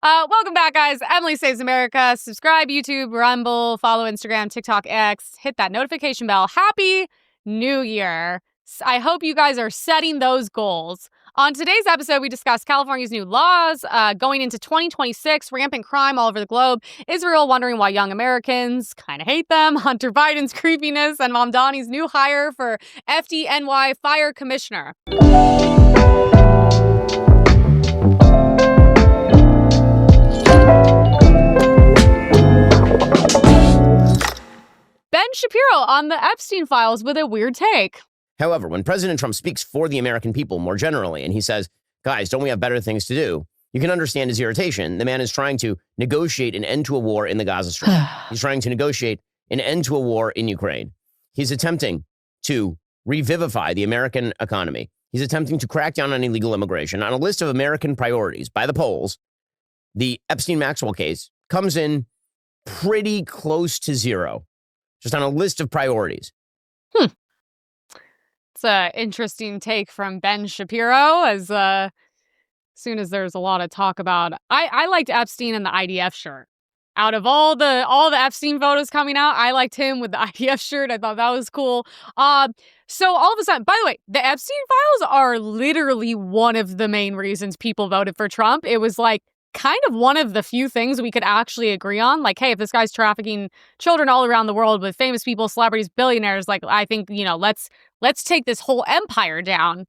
Welcome back, guys. Emily Saves America. Subscribe, YouTube, Rumble, follow Instagram, TikTok, X. Hit that notification bell. Happy New Year. I hope you guys are setting those goals. On today's episode, we discuss California's new laws, going into 2026, rampant crime all over the globe, Israel wondering why young Americans kind of hate them, Hunter Biden's creepiness, and Mamdani's new hire for FDNY fire commissioner. Ben Shapiro on the Epstein Files with a weird take. However, when President Trump speaks for the American people more generally, and he says, guys, don't we have better things to do? You can understand his irritation. The man is trying to negotiate an end to a war in the Gaza Strip. He's trying to negotiate an end to a war in Ukraine. He's attempting to revivify the American economy. He's attempting to crack down on illegal immigration. On a list of American priorities by the polls, the Epstein-Maxwell case comes in pretty close to zero. Just on a list of priorities. It's an interesting take from Ben Shapiro, as soon as there's a lot of talk about... I liked Epstein in the IDF shirt. Out of all the Epstein photos coming out, I liked him with the IDF shirt. I thought that was cool. So all of a sudden, by the way, the Epstein Files are literally one of the main reasons people voted for Trump. It was like kind of one of the few things we could actually agree on. Like, hey, if this guy's trafficking children all around the world with famous people, celebrities, billionaires, like, I think, let's take this whole empire down.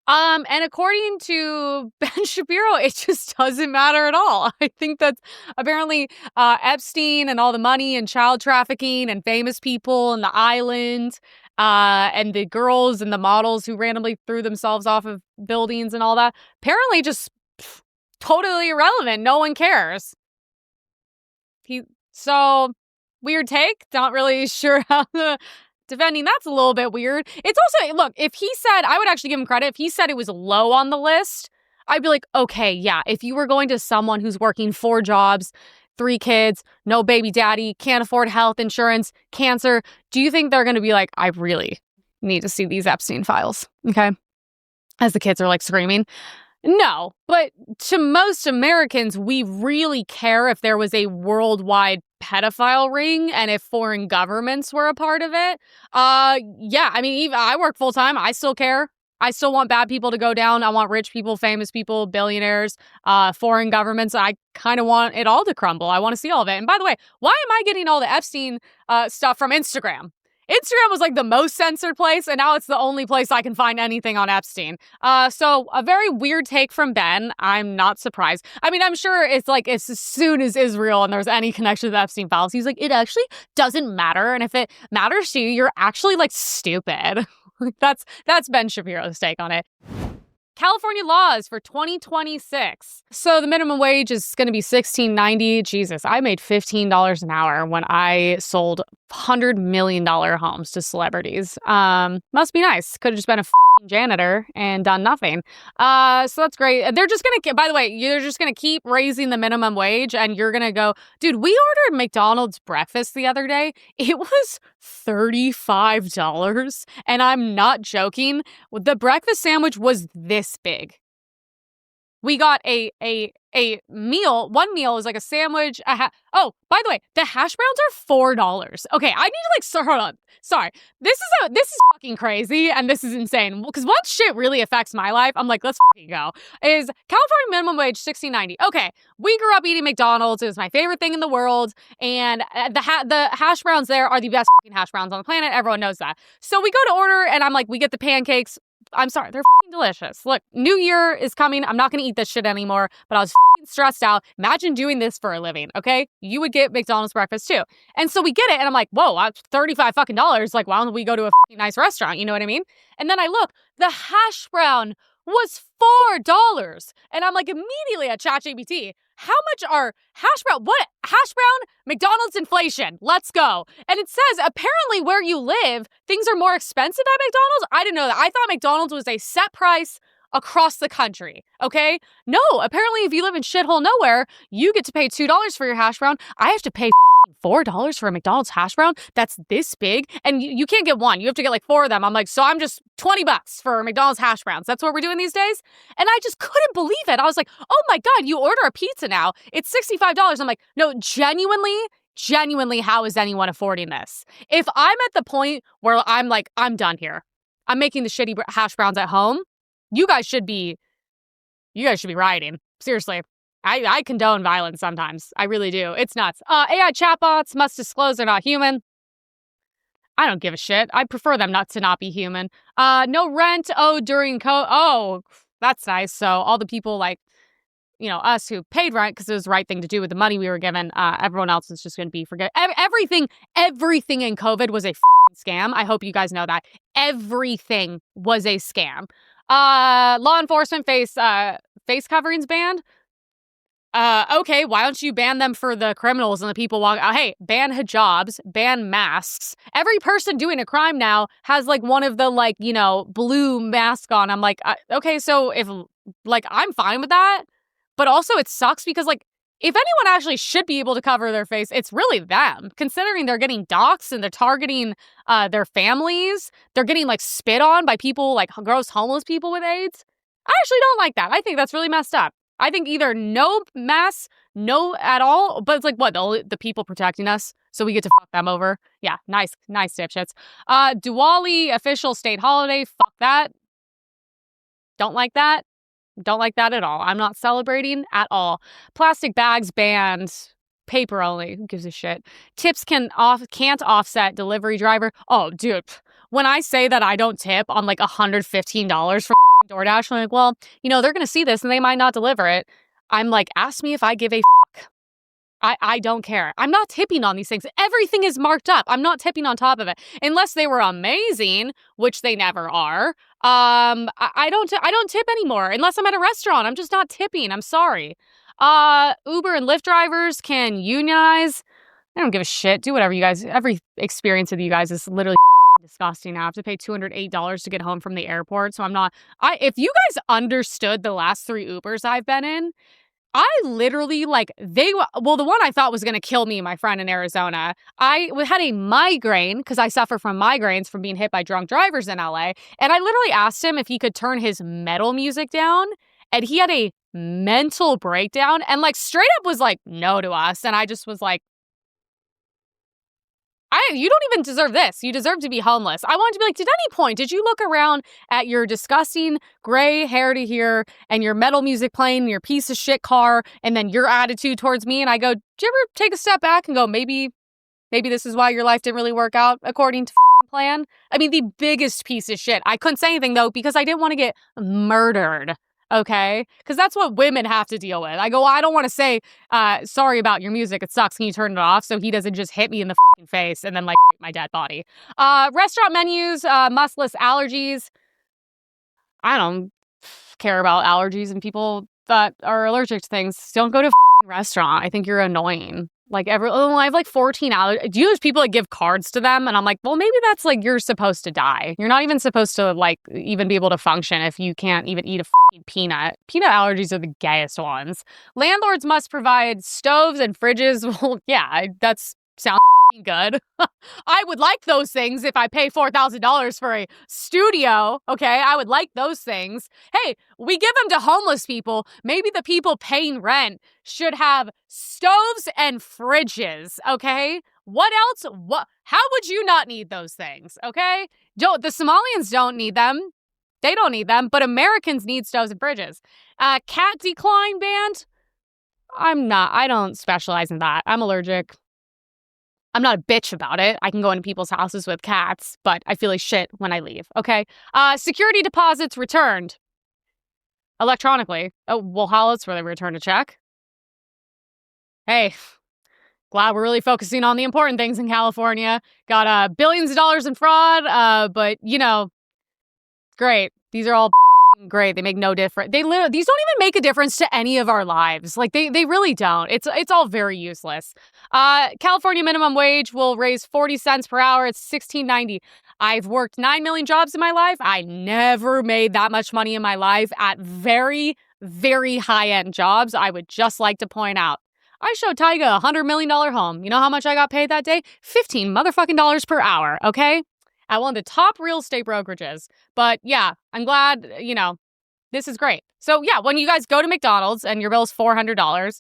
And according to Ben Shapiro, it just doesn't matter at all. I think that's apparently Epstein and all the money and child trafficking and famous people and the island and the girls and the models who randomly threw themselves off of buildings and all that, apparently just totally irrelevant. No one cares. So, weird take. Not really sure how defending that's a little bit weird. It's also, look, if he said, I would actually give him credit. If he said it was low on the list, I'd be like, okay, yeah. If you were going to someone who's working 4 jobs, 3 kids, no baby daddy, can't afford health insurance, cancer, do you think they're going to be like, I really need to see these Epstein files? Okay. As the kids are like screaming. No, but to most Americans, we really care if there was a worldwide pedophile ring and if foreign governments were a part of it. Yeah, I mean, even I work full time. I still care. I still want bad people to go down. I want rich people, famous people, billionaires, foreign governments. I kind of want it all to crumble. I want to see all of it. And by the way, why am I getting all the Epstein stuff from Instagram? Instagram was like the most censored place, and now it's the only place I can find anything on Epstein. So a very weird take from Ben. I'm not surprised. I mean, I'm sure it's like as soon as Israel and there's any connection to the Epstein files, he's like, it actually doesn't matter. And if it matters to you, you're actually like stupid. That's Ben Shapiro's take on it. California laws for 2026. So the minimum wage is going to be $16.90. Jesus, I made $15 an hour when I sold $100 million homes to celebrities. Must be nice. Could have just been a janitor and done nothing. So that's great. They're just going to, by the way, they're just going to keep raising the minimum wage and you're going to go, dude, we ordered McDonald's breakfast the other day. It was $35. And I'm not joking. The breakfast sandwich was this big. We got a meal. One meal is like a sandwich. Oh, by the way, the hash browns are $4. Okay, I need to hold on. Sorry. This is fucking crazy and this is insane. Because once shit really affects my life, I'm like, let's fucking go. Is California minimum wage $16.90? Okay, we grew up eating McDonald's. It was my favorite thing in the world. And the hash browns there are the best fucking hash browns on the planet. Everyone knows that. So we go to order and I'm like, we get the pancakes. I'm sorry, they're fucking delicious. Look, New Year is coming. I'm not going to eat this shit anymore, but I was fucking stressed out. Imagine doing this for a living, okay? You would get McDonald's breakfast too. And so we get it, and I'm like, whoa, that's $35 fucking dollars. Like, why don't we go to a fucking nice restaurant? You know what I mean? And then I look, the hash brown was $4. And I'm like, immediately at ChatGPT, how much are hash brown? What? Hash brown? McDonald's inflation. Let's go. And it says, apparently where you live, things are more expensive at McDonald's. I didn't know that. I thought McDonald's was a set price across the country, okay? No, apparently if you live in shithole nowhere, you get to pay $2 for your hash brown. I have to pay $4 for a McDonald's hash brown that's this big, and you can't get one. You have to get like 4 of them. I'm like, so I'm just $20 for McDonald's hash browns. That's what we're doing these days? And I just couldn't believe it. I was like, oh my God, you order a pizza now. It's $65. I'm like, no, genuinely, how is anyone affording this? If I'm at the point where I'm like, I'm done here, I'm making the shitty hash browns at home, you guys should be rioting. Seriously. I condone violence sometimes. I really do. It's nuts. AI chatbots must disclose they're not human. I don't give a shit. I prefer them not to not be human. No rent owed during Oh, that's nice. So all the people like, us who paid rent because it was the right thing to do with the money we were given, everyone else is just going to be forget. Everything in COVID was a scam. I hope you guys know that. Everything was a scam. Law enforcement face coverings banned. Okay, why don't you ban them for the criminals and the people walking? Hey, ban hijabs, ban masks. Every person doing a crime now has like one of the blue mask on. I'm like, okay, so if I'm fine with that, but also it sucks because if anyone actually should be able to cover their face, it's really them. Considering they're getting doxxed and they're targeting their families, they're getting spit on by people like gross homeless people with AIDS. I actually don't like that. I think that's really messed up. I think either no masks, no at all, but it's what, the people protecting us, so we get to fuck them over? Yeah, nice dipshits. Diwali, official state holiday, fuck that. Don't like that. Don't like that at all. I'm not celebrating at all. Plastic bags banned. Paper only. Who gives a shit? Tips can't offset delivery driver. Oh, dude. When I say that I don't tip on $115 for DoorDash, I'm like, well, they're going to see this and they might not deliver it. I'm like, ask me if I give a fuck. I don't care. I'm not tipping on these things. Everything is marked up. I'm not tipping on top of it. Unless they were amazing, which they never are. I don't tip anymore unless I'm at a restaurant. I'm just not tipping. I'm sorry. Uber and Lyft drivers can unionize. I don't give a shit. Do whatever you guys. Every experience with you guys is literally disgusting. I have to pay $208 to get home from the airport. So if you guys understood the last 3 Ubers I've been in, I literally the one I thought was going to kill me, my friend in Arizona. I had a migraine because I suffer from migraines from being hit by drunk drivers in LA. And I literally asked him if he could turn his metal music down. And he had a mental breakdown and straight up was no to us. And I just was like, you don't even deserve this. You deserve to be homeless. I wanted to be like, did you look around at your disgusting gray hair to here and your metal music playing in your piece of shit car and then your attitude towards me? And I go, did you ever take a step back and go, maybe this is why your life didn't really work out according to plan? I mean, the biggest piece of shit. I couldn't say anything though because I didn't want to get murdered. Okay? Because that's what women have to deal with. I go, I don't want to say, sorry about your music. It sucks. Can you turn it off? So he doesn't just hit me in the fucking face and then rape my dead body. Restaurant menus, must list allergies. I don't care about allergies and people that are allergic to things. Don't go to a fucking restaurant. I think you're annoying. I have 14 allergies. Do you know those people that give cards to them? And I'm like, well, maybe that's you're supposed to die. You're not even supposed to even be able to function if you can't even eat a fucking peanut. Peanut allergies are the gayest ones. Landlords must provide stoves and fridges. Well, yeah, that's sounds fucking good. I would like those things if I pay $4,000 for a studio. Okay, I would like those things. Hey, we give them to homeless people. Maybe the people paying rent should have stoves and fridges. Okay, what else? How would you not need those things? Okay, the Somalians don't need them. They don't need them, but Americans need stoves and fridges. Cat decline band. I don't specialize in that. I'm allergic. I'm not a bitch about it. I can go into people's houses with cats, but I feel like shit when I leave, okay? Security deposits returned electronically. Oh, well, how else were they returned a check? Hey, glad we're really focusing on the important things in California. Got billions of dollars in fraud, but, great. These are all great. They make no difference. These don't even make a difference to any of our lives. They really don't. It's all very useless. California minimum wage will raise 40 cents per hour. It's $16.90. I've worked 9 million jobs in my life. I never made that much money in my life at very, very high-end jobs. I would just like to point out. I showed Tyga a $100 million home. You know how much I got paid that day? $15 motherfucking dollars per hour, okay? At one of the top real estate brokerages. But yeah, I'm glad, this is great. So yeah, when you guys go to McDonald's and your bill's $400,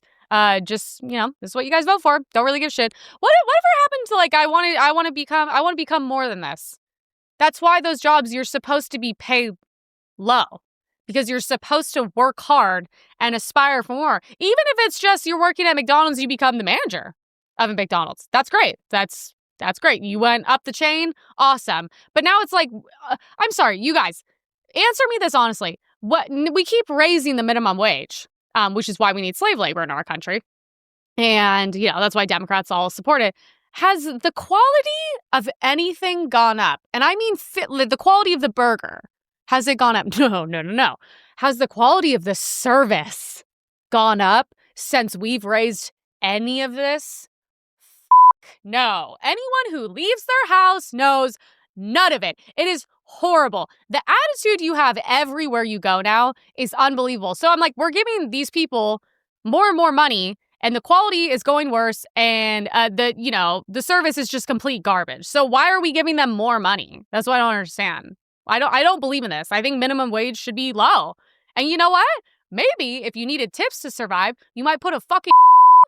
this is what you guys vote for. Don't really give a shit. Whatever happened to like I want to become more than this? That's why those jobs you're supposed to be paid low. Because you're supposed to work hard and aspire for more. Even if it's just you're working at McDonald's, you become the manager of a McDonald's. That's great. That's great. You went up the chain. Awesome. But now it's like, I'm sorry, you guys, answer me this honestly. We keep raising the minimum wage, which is why we need slave labor in our country. And, that's why Democrats all support it. Has the quality of anything gone up? And I mean the quality of the burger. Has it gone up? No. Has the quality of the service gone up since we've raised any of this? No. Anyone who leaves their house knows none of it. It is horrible. The attitude you have everywhere you go now is unbelievable. So I'm like, we're giving these people more and more money, and the quality is going worse, and the service is just complete garbage. So why are we giving them more money? That's what I don't understand. I don't believe in this. I think minimum wage should be low. And you know what? Maybe if you needed tips to survive, you might put a fucking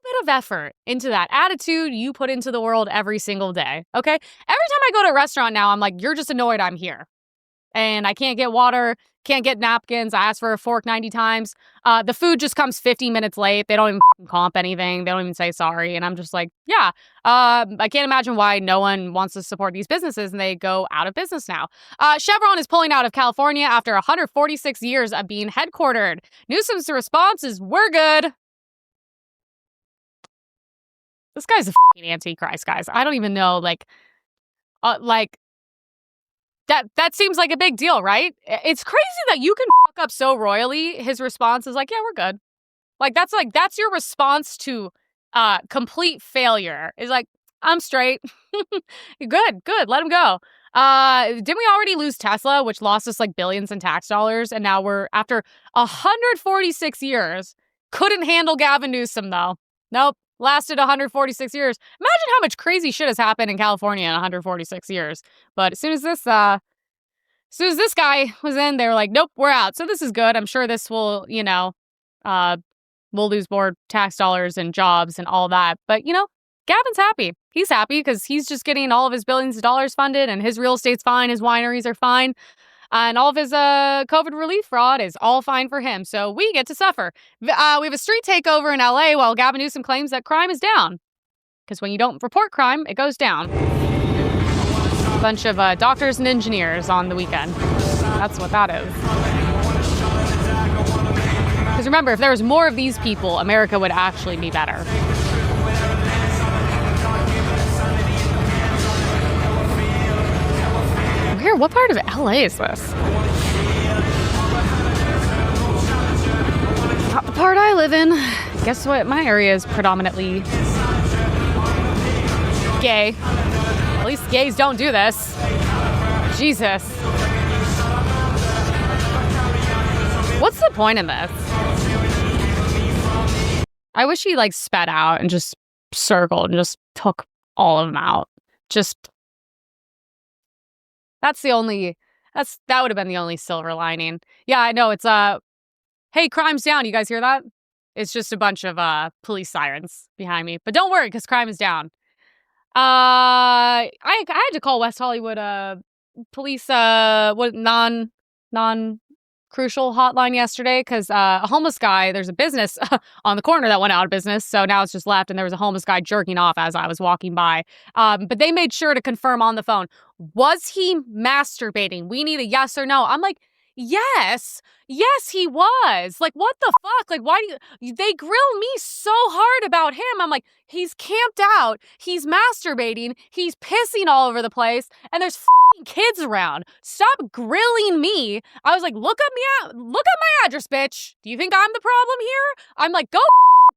bit of effort into that attitude you put into the world every single day. Okay? Every time I go to a restaurant now, I'm like, you're just annoyed I'm here. And I can't get water, can't get napkins. I ask for a fork 90 times. The food just comes 15 minutes late. They don't even comp anything. They don't even say sorry. And I'm just like, yeah, I can't imagine why no one wants to support these businesses and they go out of business now. Chevron is pulling out of California after 146 years of being headquartered. Newsom's response is, we're good. This guy's a fucking antichrist, guys. I don't even know, That seems like a big deal, right? It's crazy that you can fuck up so royally. His response is like, yeah, we're good. That's your response to complete failure. Is like, I'm straight. Good. Let him go. Didn't we already lose Tesla, which lost us like billions in tax dollars? And now we're, after 146 years, couldn't handle Gavin Newsom, though. Nope. Lasted 146 years. Imagine how much crazy shit has happened in California in 146 years. But as soon as this guy was in, they were like, nope, we're out. So this is good. I'm sure this will, we'll lose more tax dollars and jobs and all that. But, Gavin's happy. He's happy because he's just getting all of his billions of dollars funded, and his real estate's fine. His wineries are fine. And all of his COVID relief fraud is all fine for him. So we get to suffer. We have a street takeover in LA while Gavin Newsom claims that crime is down. Because when you don't report crime, it goes down. A bunch of doctors and engineers on the weekend. That's what that is. Because remember, if there was more of these people, America would actually be better. What part of LA is this? Not the part I live in. Guess what? My area is predominantly gay. At least gays don't do this. Jesus. What's the point in this? I wish he sped out and just circled and just took all of them out. That would have been the only silver lining. Yeah, I know. It's hey, crime's down. You guys hear that? It's just a bunch of police sirens behind me. But don't worry, because crime is down. I had to call West Hollywood police non-crucial hotline yesterday because a homeless guy, there's a business on the corner that went out of business, so now it's just left, and there was a homeless guy jerking off as I was walking by. But they made sure to confirm on the phone, was he masturbating? We need a yes or no. I'm like, yes, he was. What the fuck? Why do they grill me so hard about him? I'm like, he's camped out, he's masturbating, he's pissing all over the place, and there's fucking kids around. Stop grilling me. I was like, look up my address, bitch. Do you think I'm the problem here? I'm like, go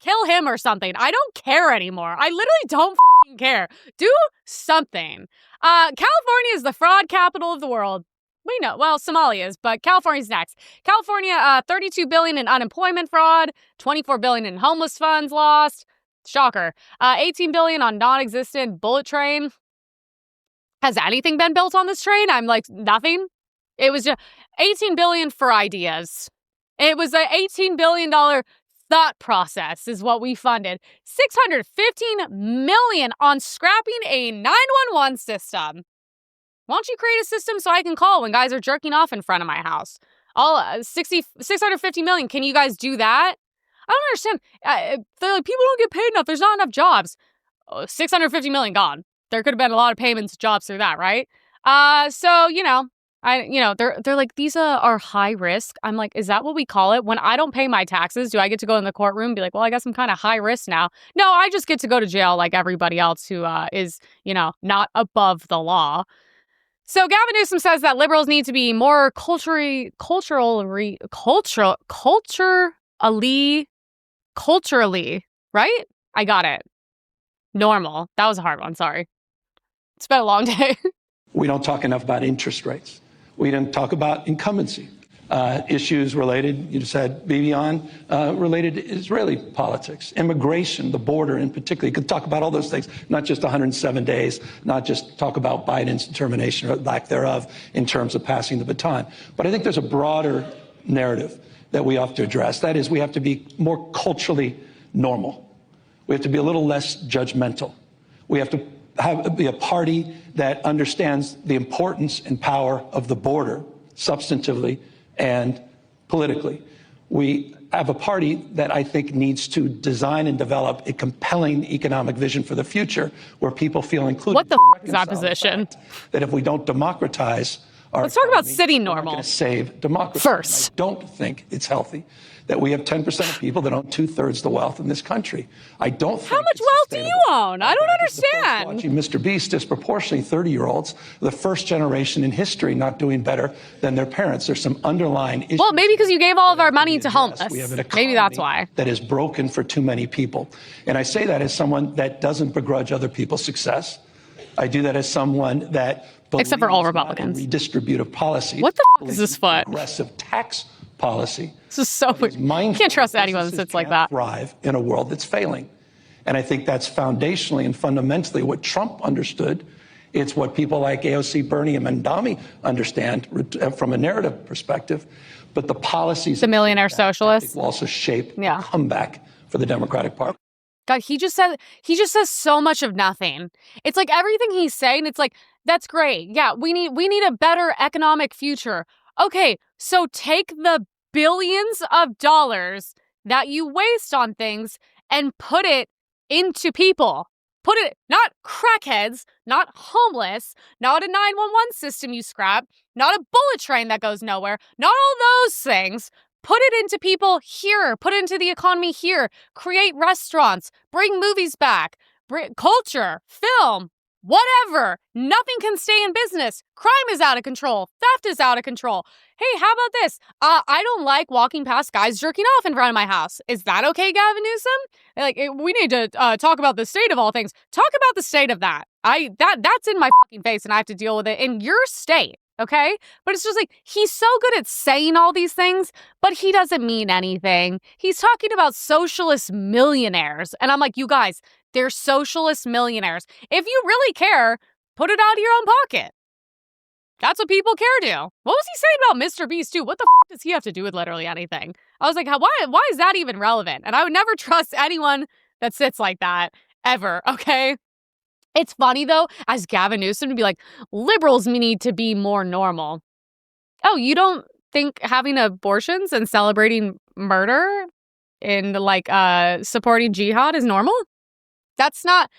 kill him or something. I don't care anymore. I literally don't fucking care. Do something. California is the fraud capital of the world. We know. Well, Somalia is, but California's next. California, $32 billion in unemployment fraud, $24 billion in homeless funds lost. Shocker. 18 billion on non-existent bullet train. Has anything been built on this train? I'm like, nothing. It was just 18 billion for ideas. It was an $18 billion thought process is what we funded. 615 million on scrapping a 911 system. Why don't you create a system so I can call when guys are jerking off in front of my house? All 650 million. Can you guys do that? I don't understand. They're like, people don't get paid enough. There's not enough jobs. 650 million gone. There could have been a lot of payments, jobs through that, right? So, they're like, these are high risk. I'm like, is that what we call it? When I don't pay my taxes, do I get to go in the courtroom and be like, well, I guess I'm kind of high risk now? No, I just get to go to jail like everybody else who is, not above the law. So Gavin Newsom says that liberals need to be more culturally, right? I got it. Normal. That was a hard one. Sorry. It's been a long day. We don't talk enough about interest rates. We didn't talk about incumbency. Issues related, you just had Bibian, related to Israeli politics, immigration, the border in particular. You could talk about all those things, not just 107 days, not just talk about Biden's determination or lack thereof in terms of passing the baton. But I think there's a broader narrative that we have to address. That is, we have to be more culturally normal. We have to be a little less judgmental. We have to be a party that understands the importance and power of the border substantively and politically. We have a party that I think needs to design and develop a compelling economic vision for the future where people feel included. What the f*** is that position? That if we don't democratize our Let's talk about sitting we're not normal. gonna save democracy. First. I don't think it's healthy that we have 10% of people that own 2/3 the wealth in this country. I don't think How much wealth do you own? I don't understand. Watching Mr. Beast, disproportionately 30-year-olds, the first generation in history not doing better than their parents. There's some underlying issues. Well, maybe because you gave all of our money to homeless. We have an Maybe that's why. That is broken for too many people. And I say that as someone that doesn't begrudge other people's success. I do that as someone that except for all Republicans. Redistributive policy. What the f*** is this foot? Aggressive tax policy. This is so weird. You can't trust anyone that sits like that. Thrive in a world that's failing. And I think that's foundationally and fundamentally what Trump understood. It's what people like AOC, Bernie, and Mandami understand from a narrative perspective. But the policies... The millionaire socialists. ...will also shape a comeback for the Democratic Party. God, he just says so much of nothing. It's like everything he's saying, it's like, that's great. Yeah, we need a better economic future. Okay, so take the billions of dollars that you waste on things and put it into people. Put it, not crackheads, not homeless, not a 911 system you scrap, not a bullet train that goes nowhere, not all those things. Put it into people here. Put it into the economy here. Create restaurants. Bring movies back. Bring culture, film, whatever. Nothing can stay in business. Crime is out of control. Theft is out of control. Hey, how about this? I don't like walking past guys jerking off in front of my house. Is that okay, Gavin Newsom? We need to talk about the state of all things. Talk about the state of that. That's in my fucking face, and I have to deal with it in your state. Okay? But it's just like, he's so good at saying all these things, but he doesn't mean anything. He's talking about socialist millionaires. And I'm like, you guys, they're socialist millionaires. If you really care, put it out of your own pocket. That's what people care to. What was he saying about Mr. Beast, too? What the f*** does he have to do with literally anything? I was like, why is that even relevant? And I would never trust anyone that sits like that, ever, okay? It's funny, though, as Gavin Newsom to be like, liberals need to be more normal. Oh, you don't think having abortions and celebrating murder and, supporting jihad is normal? That's not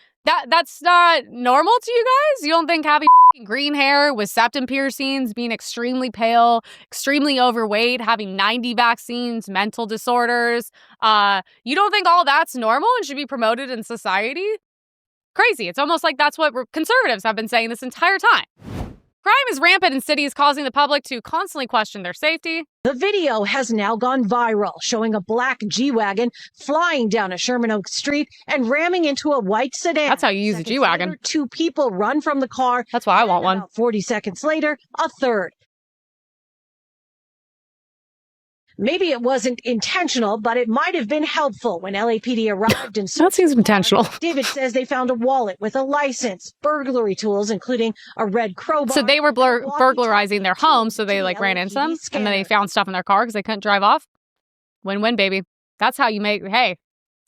normal to you guys? You don't think having green hair with septum piercings, being extremely pale, extremely overweight, having 90 vaccines, mental disorders, you don't think all that's normal and should be promoted in society? Crazy. It's almost like that's what conservatives have been saying this entire time. Crime is rampant in cities, causing the public to constantly question their safety. The video has now gone viral, showing a black G-Wagon flying down a Sherman Oaks street and ramming into a white sedan. That's how you use a G-Wagon. Later, 2 people run from the car. That's why I want one. About 40 seconds later, a third. Maybe it wasn't intentional, but it might have been helpful when LAPD arrived and That seems intentional. David says they found a wallet with a license, burglary tools, including a red crowbar. So they were burglarizing their home, so they like ran into them, and then they found stuff in their car because they couldn't drive off. Win-win, baby. That's how you make, hey,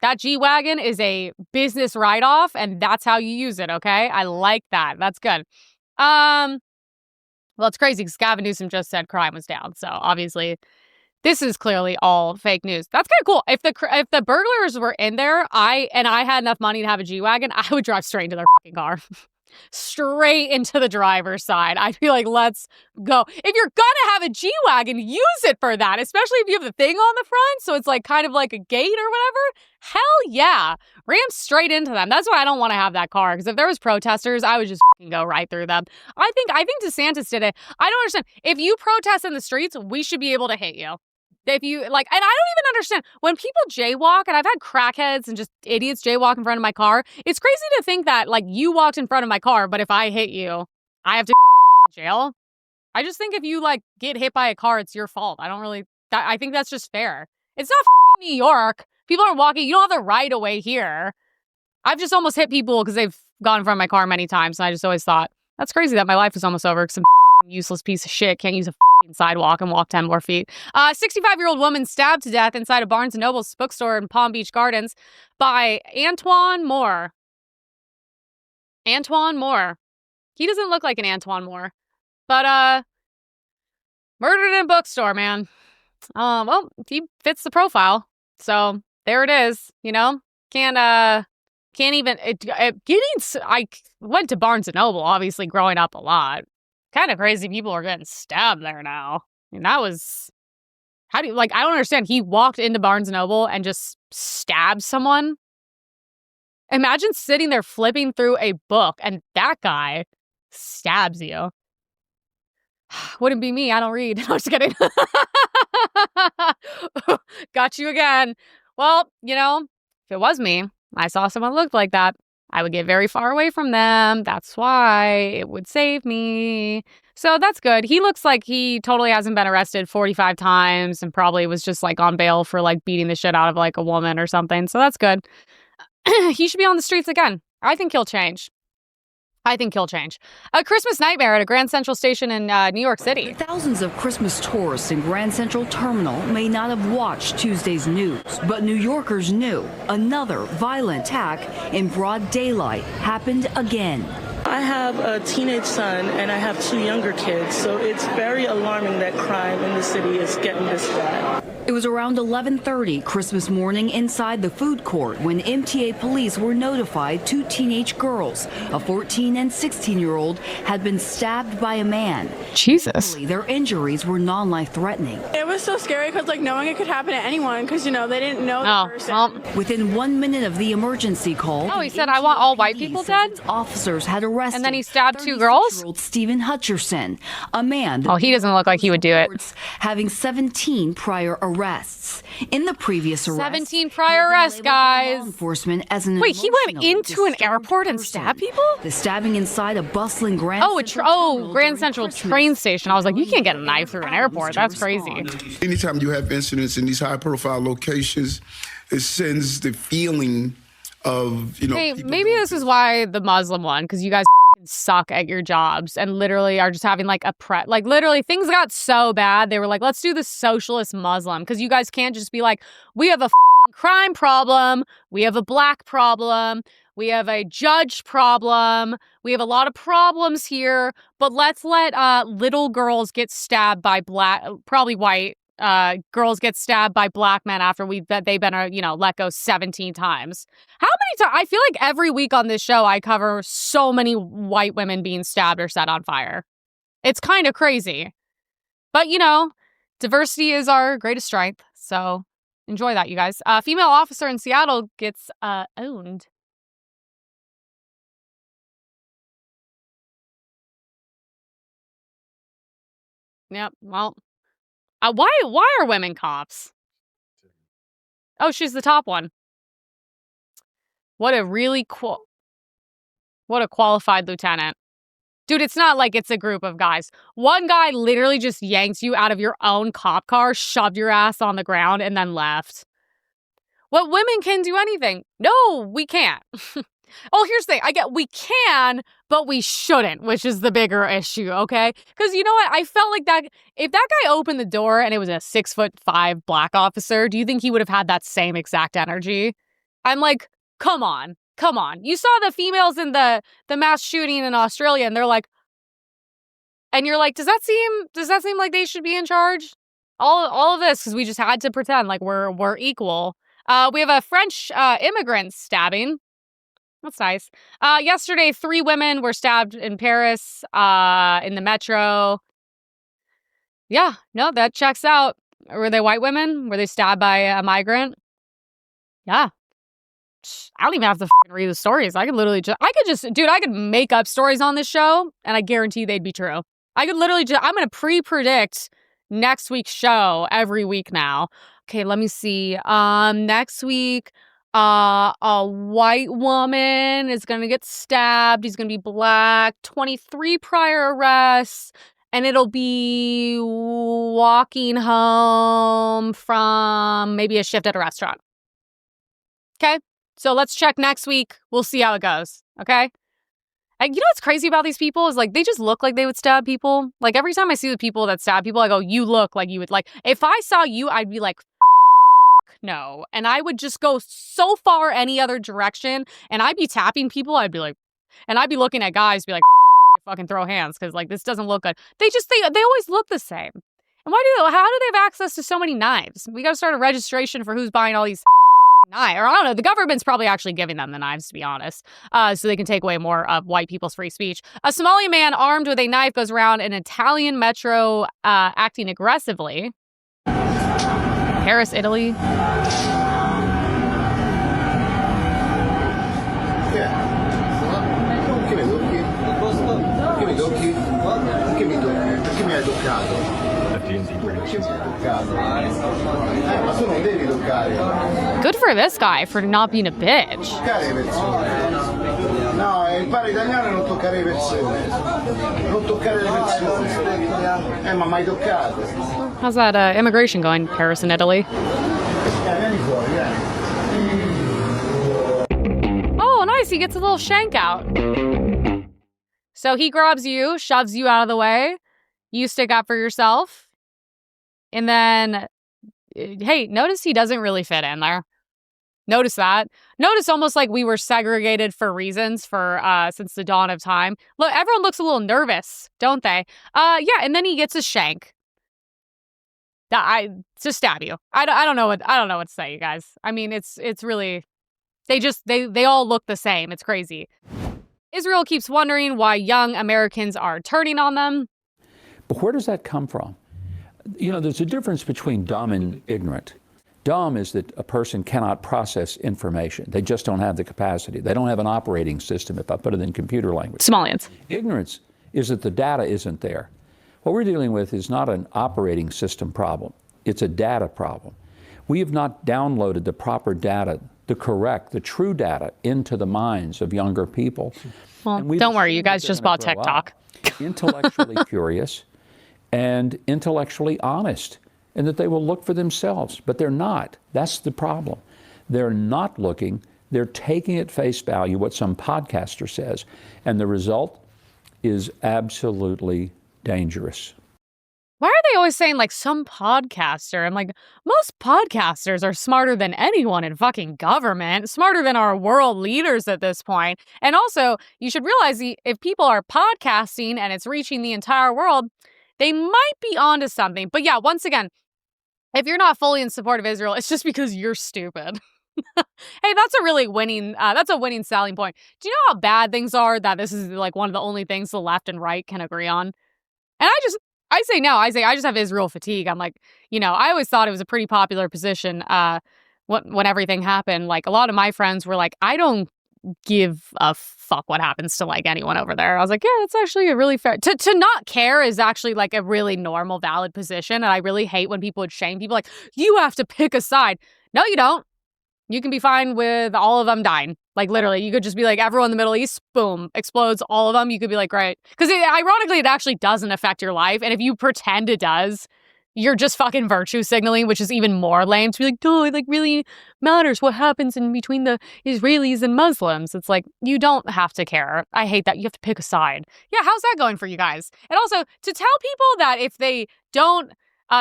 that G-Wagon is a business write-off, and that's how you use it, okay? I like that. That's good. Well, it's crazy because Gavin Newsom just said crime was down, so obviously this is clearly all fake news. That's kind of cool. If the burglars were in there, I had enough money to have a G-Wagon, I would drive straight into their fucking car. Straight into the driver's side. I'd be like, let's go. If you're gonna have a G-Wagon, use it for that, especially if you have the thing on the front, so it's like kind of like a gate or whatever. Hell yeah. Ram straight into them. That's why I don't want to have that car, because if there was protesters, I would just fucking go right through them. I think DeSantis did it. I don't understand. If you protest in the streets, we should be able to hit you. If you like, and I don't even understand when people jaywalk, and I've had crackheads and just idiots jaywalk in front of my car. It's crazy to think that like you walked in front of my car, but if I hit you, I have to go to jail. I just think if you like get hit by a car, it's your fault. I think that's just fair. It's not New York. People aren't walking. You don't have the right of way here. I've just almost hit people because they've gone in front of my car many times, and I just always thought that's crazy that my life is almost over because some useless piece of shit can't use a sidewalk and walk 10 more feet. 65-year-old woman stabbed to death inside a Barnes & Noble's bookstore in Palm Beach Gardens by Antoine Moore. Antoine Moore. He doesn't look like an Antoine Moore. But, murdered in a bookstore, man. Well, he fits the profile. So, there it is, you know? I went to Barnes & Noble, obviously, growing up a lot. Kind of crazy people are getting stabbed there now. I mean, that was... I don't understand. He walked into Barnes & Noble and just stabbed someone. Imagine sitting there flipping through a book and that guy stabs you. Wouldn't be me. I don't read. I'm just kidding. Got you again. Well, you know, if it was me, I saw someone look like that, I would get very far away from them. That's why it would save me. So that's good. He looks like he totally hasn't been arrested 45 times and probably was just like on bail for like beating the shit out of like a woman or something. So that's good. He should be on the streets again. I think he'll change. A Christmas nightmare at a Grand Central Station in New York City. Thousands of Christmas tourists in Grand Central Terminal may not have watched Tuesday's news, but New Yorkers knew another violent attack in broad daylight happened again. I have a teenage son and I have two younger kids, so it's very alarming that crime in the city is getting this bad. It was around 11:30 Christmas morning inside the food court when MTA police were notified two teenage girls, a 14 and 16-year-old, had been stabbed by a man. Jesus. Thankfully, their injuries were non-life threatening. It was so scary because like knowing it could happen to anyone because, you know, they didn't know the person. Well. Within 1 minute of the emergency call, he said, I want all white people dead? Officers had arrested and then he stabbed two girls? Stephen Hutcherson, a man. He doesn't look like he would do it. Having 17 prior arrests. In the previous arrest, 17 prior arrests, guys. Law enforcement as an Wait, he went into an airport and stabbed people? The stabbing inside a bustling Grand Grand Central train station. I was like, you can't get a knife through an airport. That's crazy. Anytime you have incidents in these high-profile locations, it sends the feeling of, you know. Hey, maybe this is why the Muslim one, because you guys suck at your jobs and literally are just having like literally things got so bad they were like, let's do the socialist Muslim, because you guys can't just be like, we have a crime problem, we have a black problem, we have a judge problem, we have a lot of problems here, but let's let little girls get stabbed by probably white girls get stabbed by black men after they've been let go 17 times. How many times? I feel like every week on this show I cover so many white women being stabbed or set on fire. It's kind of crazy. But diversity is our greatest strength. So enjoy that, you guys. A female officer in Seattle gets owned. Yep, well, why are women cops? Oh, she's the top one. What a qualified lieutenant. Dude, it's not like it's a group of guys. One guy literally just yanks you out of your own cop car, shoved your ass on the ground, and then left. What, women can do anything? No, we can't. Oh, here's the thing. I get we can, but we shouldn't, which is the bigger issue, okay? Because you know what? I felt like that if that guy opened the door and it was a 6'5" black officer, do you think he would have had that same exact energy? I'm like, come on. You saw the females in the mass shooting in Australia, and they're like, and you're like, does that seem like they should be in charge? All of this because we just had to pretend like we're equal. We have a French immigrant stabbing. That's nice. Yesterday, 3 women were stabbed in Paris, in the metro. Yeah, no, that checks out. Were they white women? Were they stabbed by a migrant? Yeah. I don't even have to read the stories. I could make up stories on this show, and I guarantee they'd be true. I could literally I'm going to pre-predict next week's show every week now. Okay, let me see. Next week, a white woman is going to get stabbed. He's going to be black, 23 prior arrests, and it'll be walking home from maybe a shift at a restaurant. Okay, so let's check next week. We'll see how it goes, okay? And you know what's crazy about these people is, like, they just look like they would stab people. Like, every time I see the people that stab people, I go, you look like you would, like, if I saw you, I'd be like, no. And I would just go so far any other direction, and I'd be tapping people. I'd be like, and I'd be looking at guys, be like, ready to fucking throw hands, because, like, this doesn't look good. They always look the same. And how do they have access to so many knives? We got to start a registration for who's buying all these knives. Or I don't know, the government's probably actually giving them the knives, to be honest, so they can take away more of white people's free speech. A Somali man armed with a knife goes around an Italian metro acting aggressively. Paris, Italy. Good for this guy for not being a bitch. No, impara italiano e non toccare le persone. Non toccare le persone. Ma mai toccate. How's that immigration going, Paris and Italy? Oh, nice. He gets a little shank out. So he grabs you, shoves you out of the way. You stick up for yourself. And then, hey, notice he doesn't really fit in there. Notice that. Notice almost like we were segregated for reasons for since the dawn of time. Look, everyone looks a little nervous, don't they? Yeah, and then he gets a shank. To stab you. I don't know what to say, you guys. I mean, it's really they all look the same. It's crazy. Israel keeps wondering why young Americans are turning on them. But where does that come from? You know, there's a difference between dumb and ignorant. Dumb is that a person cannot process information. They just don't have the capacity. They don't have an operating system, if I put it in computer language. Somalians. Ignorance is that the data isn't there. What we're dealing with is not an operating system problem. It's a data problem. We have not downloaded the proper data, the true data into the minds of younger people. Well, don't worry, you guys just bought TikTok. Intellectually curious and intellectually honest, and that they will look for themselves, but they're not. That's the problem. They're not looking. They're taking at face value what some podcaster says, and the result is absolutely dangerous. Why are they always saying, like, some podcaster? I'm like, most podcasters are smarter than anyone in fucking government, smarter than our world leaders at this point. And also, you should realize if people are podcasting and it's reaching the entire world, they might be onto something. But yeah, once again, if you're not fully in support of Israel, it's just because you're stupid. Hey, that's a winning selling point. Do you know how bad things are that this is like one of the only things the left and right can agree on? And I just have Israel fatigue. I'm like, you know, I always thought it was a pretty popular position when everything happened. Like, a lot of my friends were like, I don't give a fuck what happens to, like, anyone over there. I was like, yeah, it's actually a really fair... To not care is actually, like, a really normal, valid position. And I really hate when people would shame people like, you have to pick a side. No, you don't. You can be fine with all of them dying. Like, literally, you could just be like, everyone in the Middle East, boom, explodes all of them. You could be like, great. Because ironically, it actually doesn't affect your life. And if you pretend it does, you're just fucking virtue signaling, which is even more lame to be like, oh, it like really matters what happens in between the Israelis and Muslims. It's like, you don't have to care. I hate that. You have to pick a side. Yeah, how's that going for you guys? And also, to tell people that if they don't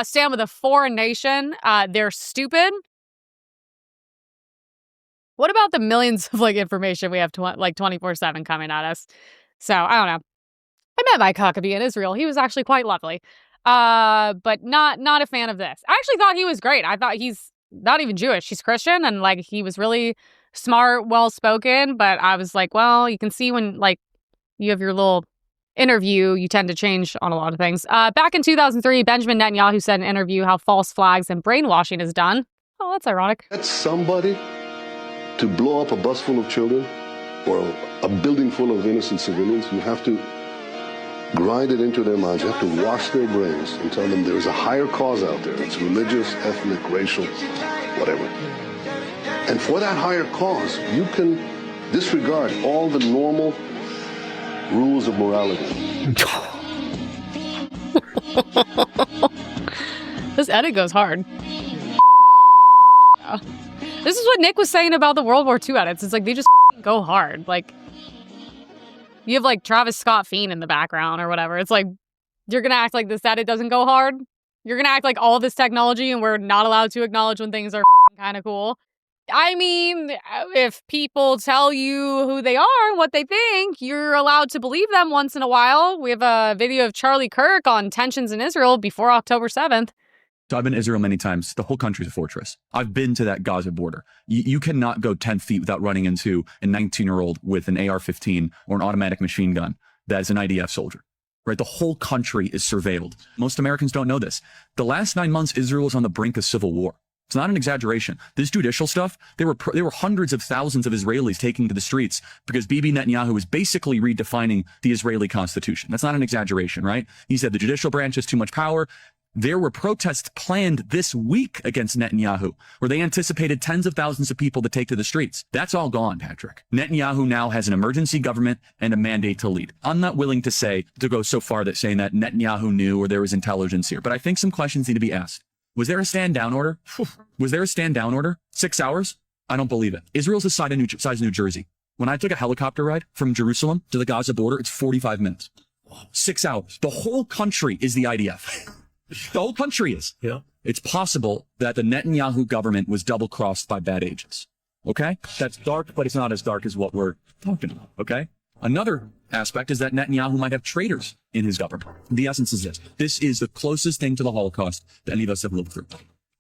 stand with a foreign nation, they're stupid. What about the millions of like information we have 24/7 coming at us? So I don't know. I met my Huckabee in Israel. He was actually quite lovely, but not a fan of this. I actually thought he was great. I thought he's not even Jewish. He's Christian, and like he was really smart, well spoken. But I was like, well, you can see when like you have your little interview, you tend to change on a lot of things. Back in 2003, Benjamin Netanyahu said in an interview how false flags and brainwashing is done. Oh, that's ironic. That's somebody to blow up a bus full of children or a building full of innocent civilians. You have to grind it into their minds. You have to wash their brains and tell them there is a higher cause out there. It's religious, ethnic, racial, whatever. And for that higher cause, you can disregard all the normal rules of morality. This edit goes hard. This is what Nick was saying about the World War II edits. It's like, they just go hard. Like, you have like Travis Scott Fiend in the background or whatever. It's like, you're going to act like this edit doesn't go hard. You're going to act like all this technology and we're not allowed to acknowledge when things are kind of cool. I mean, if people tell you who they are and what they think, you're allowed to believe them once in a while. We have a video of Charlie Kirk on tensions in Israel before October 7th. So I've been to Israel many times. The whole country's a fortress. I've been to that Gaza border. You cannot go 10 feet without running into a 19-year-old with an AR-15 or an automatic machine gun that is an IDF soldier. Right? The whole country is surveilled. Most Americans don't know this. The last 9 months, Israel was on the brink of civil war. It's not an exaggeration. This judicial stuff, there were hundreds of thousands of Israelis taking to the streets because Bibi Netanyahu was basically redefining the Israeli constitution. That's not an exaggeration, right? He said the judicial branch has too much power. There were protests planned this week against Netanyahu, where they anticipated tens of thousands of people to take to the streets. That's all gone, Patrick. Netanyahu now has an emergency government and a mandate to lead. I'm not willing to go so far that saying that Netanyahu knew or there was intelligence here, but I think some questions need to be asked. Was there a stand-down order? Was there a stand-down order? 6 hours? I don't believe it. Israel's the size of New Jersey. When I took a helicopter ride from Jerusalem to the Gaza border, it's 45 minutes. 6 hours. The whole country is the IDF. The whole country is. Yeah. It's possible that the Netanyahu government was double-crossed by bad agents. Okay? That's dark, but it's not as dark as what we're talking about. Okay? Another aspect is that Netanyahu might have traitors in his government. The essence is this. This is the closest thing to the Holocaust that any of us have lived through.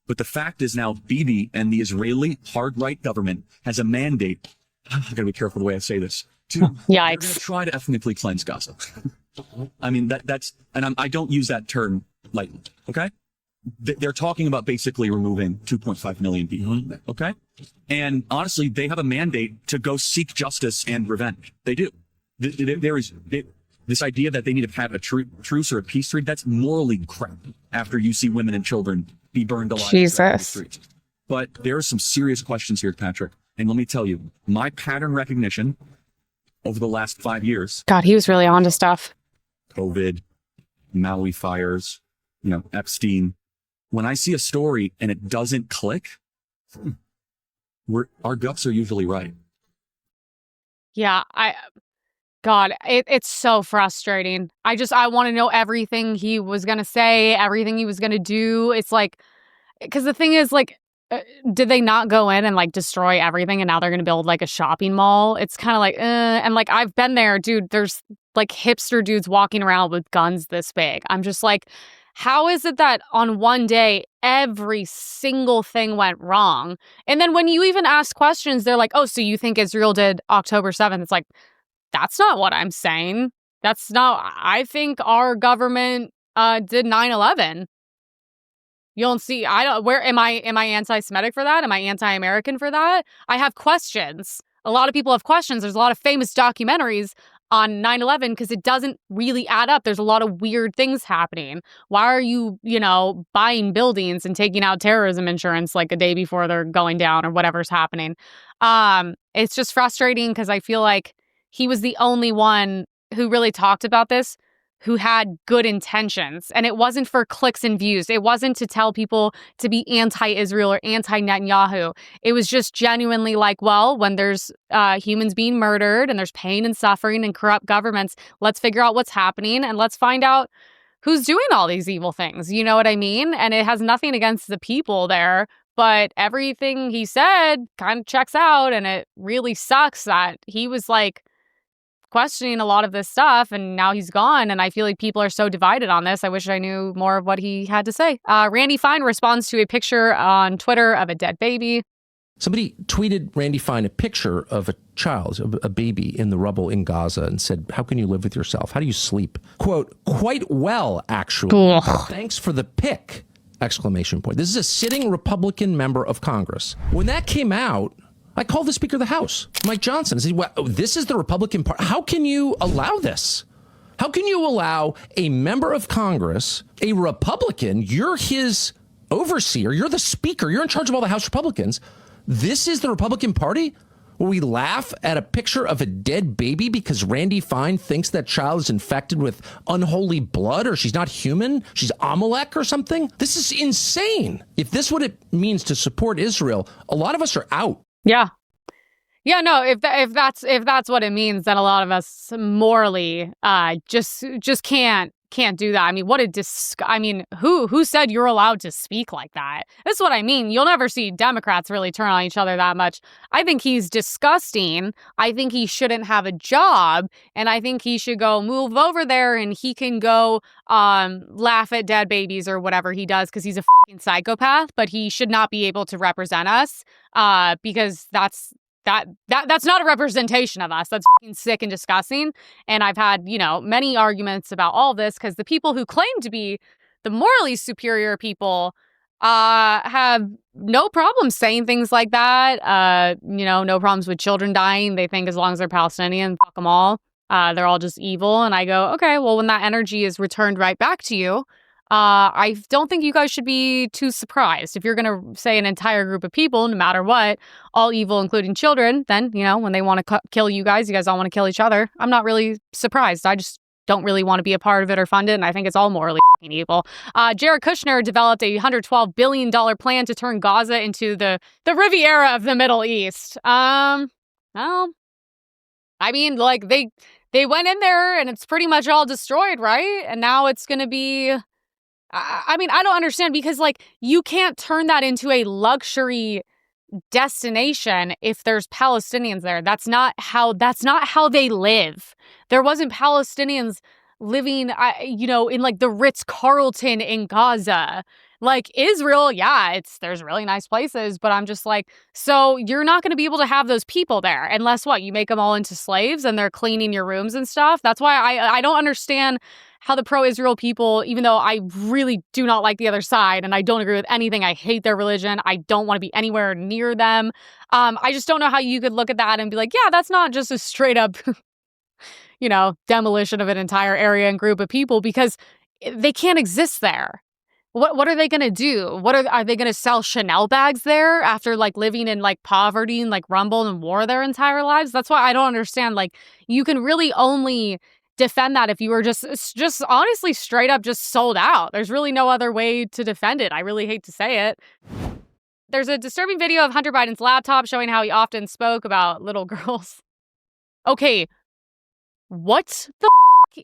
But the fact is now Bibi and the Israeli hard-right government has a mandate. I gotta be careful the way I say this. They're going to try to ethnically cleanse Gaza. I mean, I don't use that term lightly, okay? They're talking about basically removing 2.5 million people, okay? And honestly, they have a mandate to go seek justice and revenge. They do. There is this idea that they need to have a truce or a peace treaty. That's morally crap after you see women and children be burned alive. Jesus. In the streets. But there are some serious questions here, Patrick. And let me tell you, my pattern recognition over the last 5 years. God, he was really onto stuff. COVID, Maui fires, Epstein. When I see a story and it doesn't click, our guts are usually right. Yeah, God, it's so frustrating. I want to know everything he was going to say, everything he was going to do. It's like, because the thing is, like, did they not go in and like destroy everything and now they're going to build like a shopping mall? It's kind of like, and like, I've been there, dude. There's like hipster dudes walking around with guns this big. I'm just like, how is it that on one day, every single thing went wrong? And then when you even ask questions, they're like, oh, so you think Israel did October 7th? It's like, that's not what I'm saying. That's not, I think our government did 9/11. You don't see, am I anti-Semitic for that? Am I anti-American for that? I have questions. A lot of people have questions. There's a lot of famous documentaries on 9/11 because it doesn't really add up. There's a lot of weird things happening. Why are you, buying buildings and taking out terrorism insurance like a day before they're going down or whatever's happening? It's just frustrating because I feel like he was the only one who really talked about this who had good intentions. And it wasn't for clicks and views. It wasn't to tell people to be anti-Israel or anti-Netanyahu. It was just genuinely like, well, when there's humans being murdered and there's pain and suffering and corrupt governments, let's figure out what's happening and let's find out who's doing all these evil things. You know what I mean? And it has nothing against the people there, but everything he said kind of checks out. And it really sucks that he was like questioning a lot of this stuff and now he's gone. And I feel like people are so divided on this. I wish I knew more of what he had to say. Randy Fine responds to a picture on Twitter of a dead baby. Somebody tweeted Randy Fine a picture of a child, a baby in the rubble in Gaza and said, how can you live with yourself? How do you sleep? Quote, quite well, actually. Ugh. Thanks for the pic! Exclamation point. This is a sitting Republican member of Congress. When that came out, I called the Speaker of the House, Mike Johnson, and said, well, this is the Republican Party. How can you allow this? How can you allow a member of Congress, a Republican, you're his overseer, you're the Speaker, you're in charge of all the House Republicans. This is the Republican Party? Will we laugh at a picture of a dead baby because Randy Fine thinks that child is infected with unholy blood or she's not human? She's Amalek or something? This is insane. If this is what it means to support Israel, a lot of us are out. Yeah. Yeah, no, if that's what it means, then a lot of us morally just can't do that. I mean, who said you're allowed to speak like that? That's what I mean. You'll never see Democrats really turn on each other that much. I think he's disgusting. I think he shouldn't have a job, and I think he should go move over there and he can go laugh at dead babies or whatever he does because he's a fucking psychopath, but he should not be able to represent us because that's not a representation of us. That's fucking sick and disgusting. And I've had, many arguments about all this because the people who claim to be the morally superior people have no problem saying things like that. No problems with children dying. They think as long as they're Palestinian, fuck them all. They're all just evil. And I go, okay, well, when that energy is returned right back to you, I don't think you guys should be too surprised. If you're going to say an entire group of people, no matter what, all evil, including children, then, when they want to kill you guys all want to kill each other. I'm not really surprised. I just don't really want to be a part of it or fund it, and I think it's all morally fucking evil. Jared Kushner developed a $112 billion plan to turn Gaza into the Riviera of the Middle East. Well, I mean, like, they went in there, and it's pretty much all destroyed, right? And now it's going to be... I mean, I don't understand because, like, you can't turn that into a luxury destination if there's Palestinians there. That's not how they live. There wasn't Palestinians living, in like the Ritz-Carlton in Gaza. Like Israel, yeah, there's really nice places, but I'm just like, so you're not going to be able to have those people there unless you make them all into slaves and they're cleaning your rooms and stuff. That's why I don't understand how the pro-Israel people, even though I really do not like the other side and I don't agree with anything, I hate their religion, I don't want to be anywhere near them. I just don't know how you could look at that and be like, yeah, that's not just a straight up, demolition of an entire area and group of people because they can't exist there. What are they going to do? Are they going to sell Chanel bags there after like living in like poverty and like rumble and war their entire lives? That's why I don't understand. Like you can really only defend that if you were just honestly straight up just sold out. There's really no other way to defend it. I really hate to say it. There's a disturbing video of Hunter Biden's laptop showing how he often spoke about little girls. Okay, what the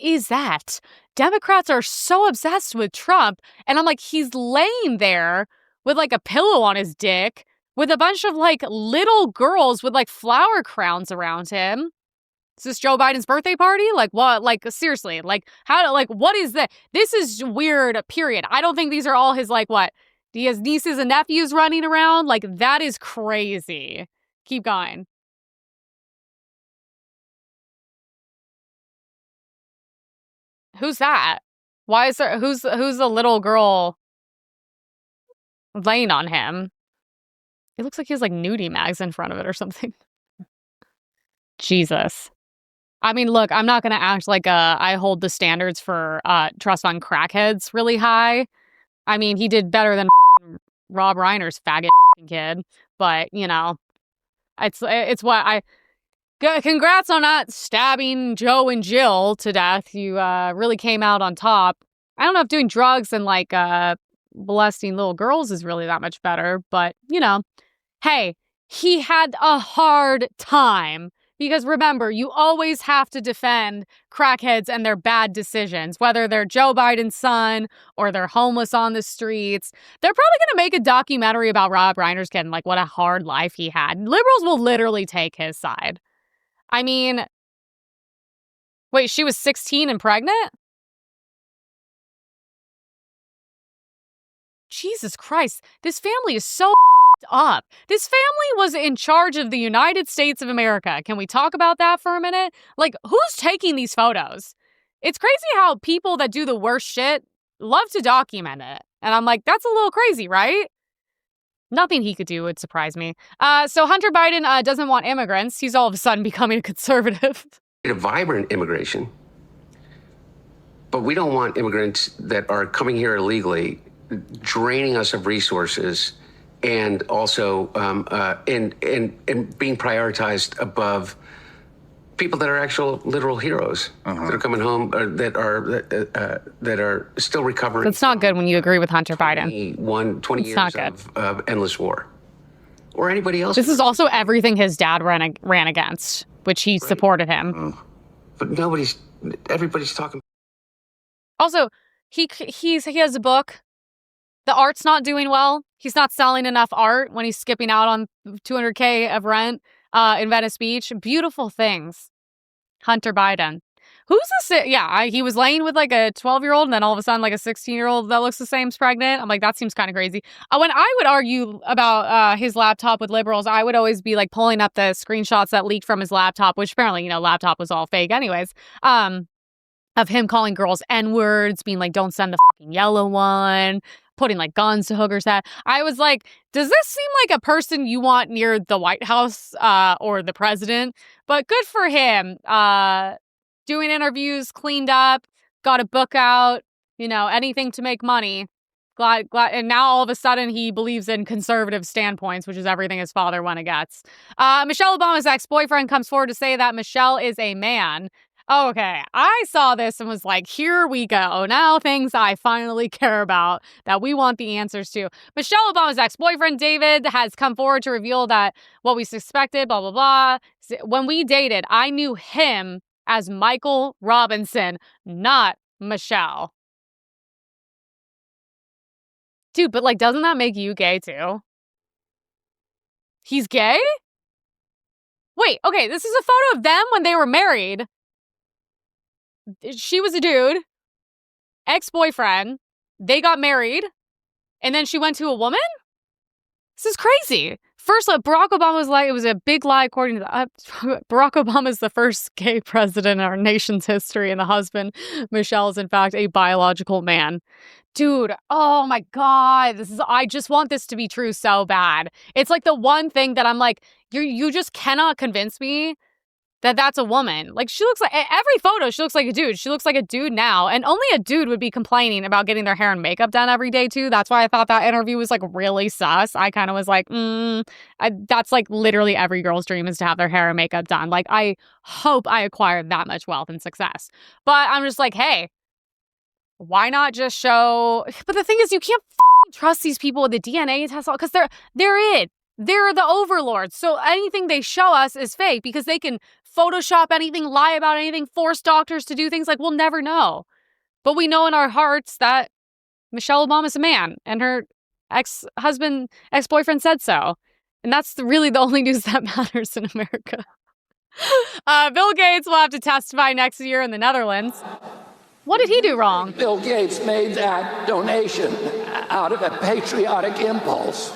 is that? Democrats are so obsessed with Trump, and I'm like, he's laying there with like a pillow on his dick with a bunch of like little girls with like flower crowns around him. Is this Joe Biden's birthday party? Like what? Like seriously, like what is that? This is weird, period. I don't think these are all his like what? He has nieces and nephews running around? Like that is crazy. Keep going. Who's that? Why is there who's the little girl laying on him? It looks like he has like nudie mags in front of it or something. Jesus. I mean, look, I'm not gonna act like I hold the standards for trust on crackheads really high. I mean, he did better than Rob Reiner's faggot kid, but It's what I. Congrats on not stabbing Joe and Jill to death. You really came out on top. I don't know if doing drugs and like molesting little girls is really that much better, but you know, hey, he had a hard time. Because remember, you always have to defend crackheads and their bad decisions, whether they're Joe Biden's son or they're homeless on the streets. They're probably going to make a documentary about Rob Reiner's kid and like what a hard life he had. Liberals will literally take his side. I mean, wait, she was 16 and pregnant? Jesus Christ, this family is so up. This family was in charge of the United States of America. Can we talk about that for a minute? Like, who's taking these photos? It's crazy how people that do the worst shit love to document it. And I'm like, that's a little crazy, right? Nothing he could do would surprise me. So Hunter Biden doesn't want immigrants. He's all of a sudden becoming a conservative. A vibrant immigration. But we don't want immigrants that are coming here illegally, draining us of resources, and also and being prioritized above people that are actual literal heroes that are coming home, or that are still recovering. It's not good when you agree with Hunter Biden. 20 years of endless war, or anybody else. This is also everything his dad ran against, which he supported him. But everybody's talking. Also, he has a book. The art's not doing well. He's not selling enough art when he's skipping out on $200K of rent in Venice Beach. Beautiful things. Hunter Biden. Who's this? Yeah, he was laying with like a 12-year-old and then all of a sudden like a 16-year-old that looks the same is pregnant. I'm like, that seems kind of crazy. When I would argue about his laptop with liberals, I would always be like pulling up the screenshots that leaked from his laptop, which apparently, laptop was all fake anyways. Of him calling girls N-words, being like, don't send the fucking yellow one, putting like guns to hookers' head. I was like, does this seem like a person you want near the White House or the president? But good for him. Doing interviews, cleaned up, got a book out, anything to make money. Glad. And now all of a sudden he believes in conservative standpoints, which is everything his father went against. Michelle Obama's ex-boyfriend comes forward to say that Michelle is a man. Okay, I saw this and was like, here we go. Now things I finally care about that we want the answers to. Michelle Obama's ex-boyfriend, David, has come forward to reveal that what we suspected, blah, blah, blah. When we dated, I knew him as Michael Robinson, not Michelle. Dude, but like, doesn't that make you gay too? He's gay? Wait, okay, this is a photo of them when they were married. She was a dude, ex-boyfriend, they got married, and then she went to a woman? This is crazy. First, Barack Obama was like, it was a big lie according to Barack Obama is the first gay president in our nation's history, and the husband, Michelle, is in fact a biological man. Dude, oh my God, I just want this to be true so bad. It's like the one thing that I'm like, you just cannot convince me that that's a woman. Like, she looks like, every photo, she looks like a dude. She looks like a dude now. And only a dude would be complaining about getting their hair and makeup done every day, too. That's why I thought that interview was, like, really sus. I kind of was like, that's, like, literally every girl's dream is to have their hair and makeup done. Like, I hope I acquired that much wealth and success. But I'm just like, hey, why not just show... But the thing is, you can't trust these people with the DNA test, because they're it. They're the overlords. So anything they show us is fake because they can Photoshop anything, lie about anything, force doctors to do things. Like, we'll never know. But we know in our hearts that Michelle Obama's a man and her ex-boyfriend said so. And that's really the only news that matters in America. Bill Gates will have to testify next year in the Netherlands. What did he do wrong? Bill Gates made that donation out of a patriotic impulse.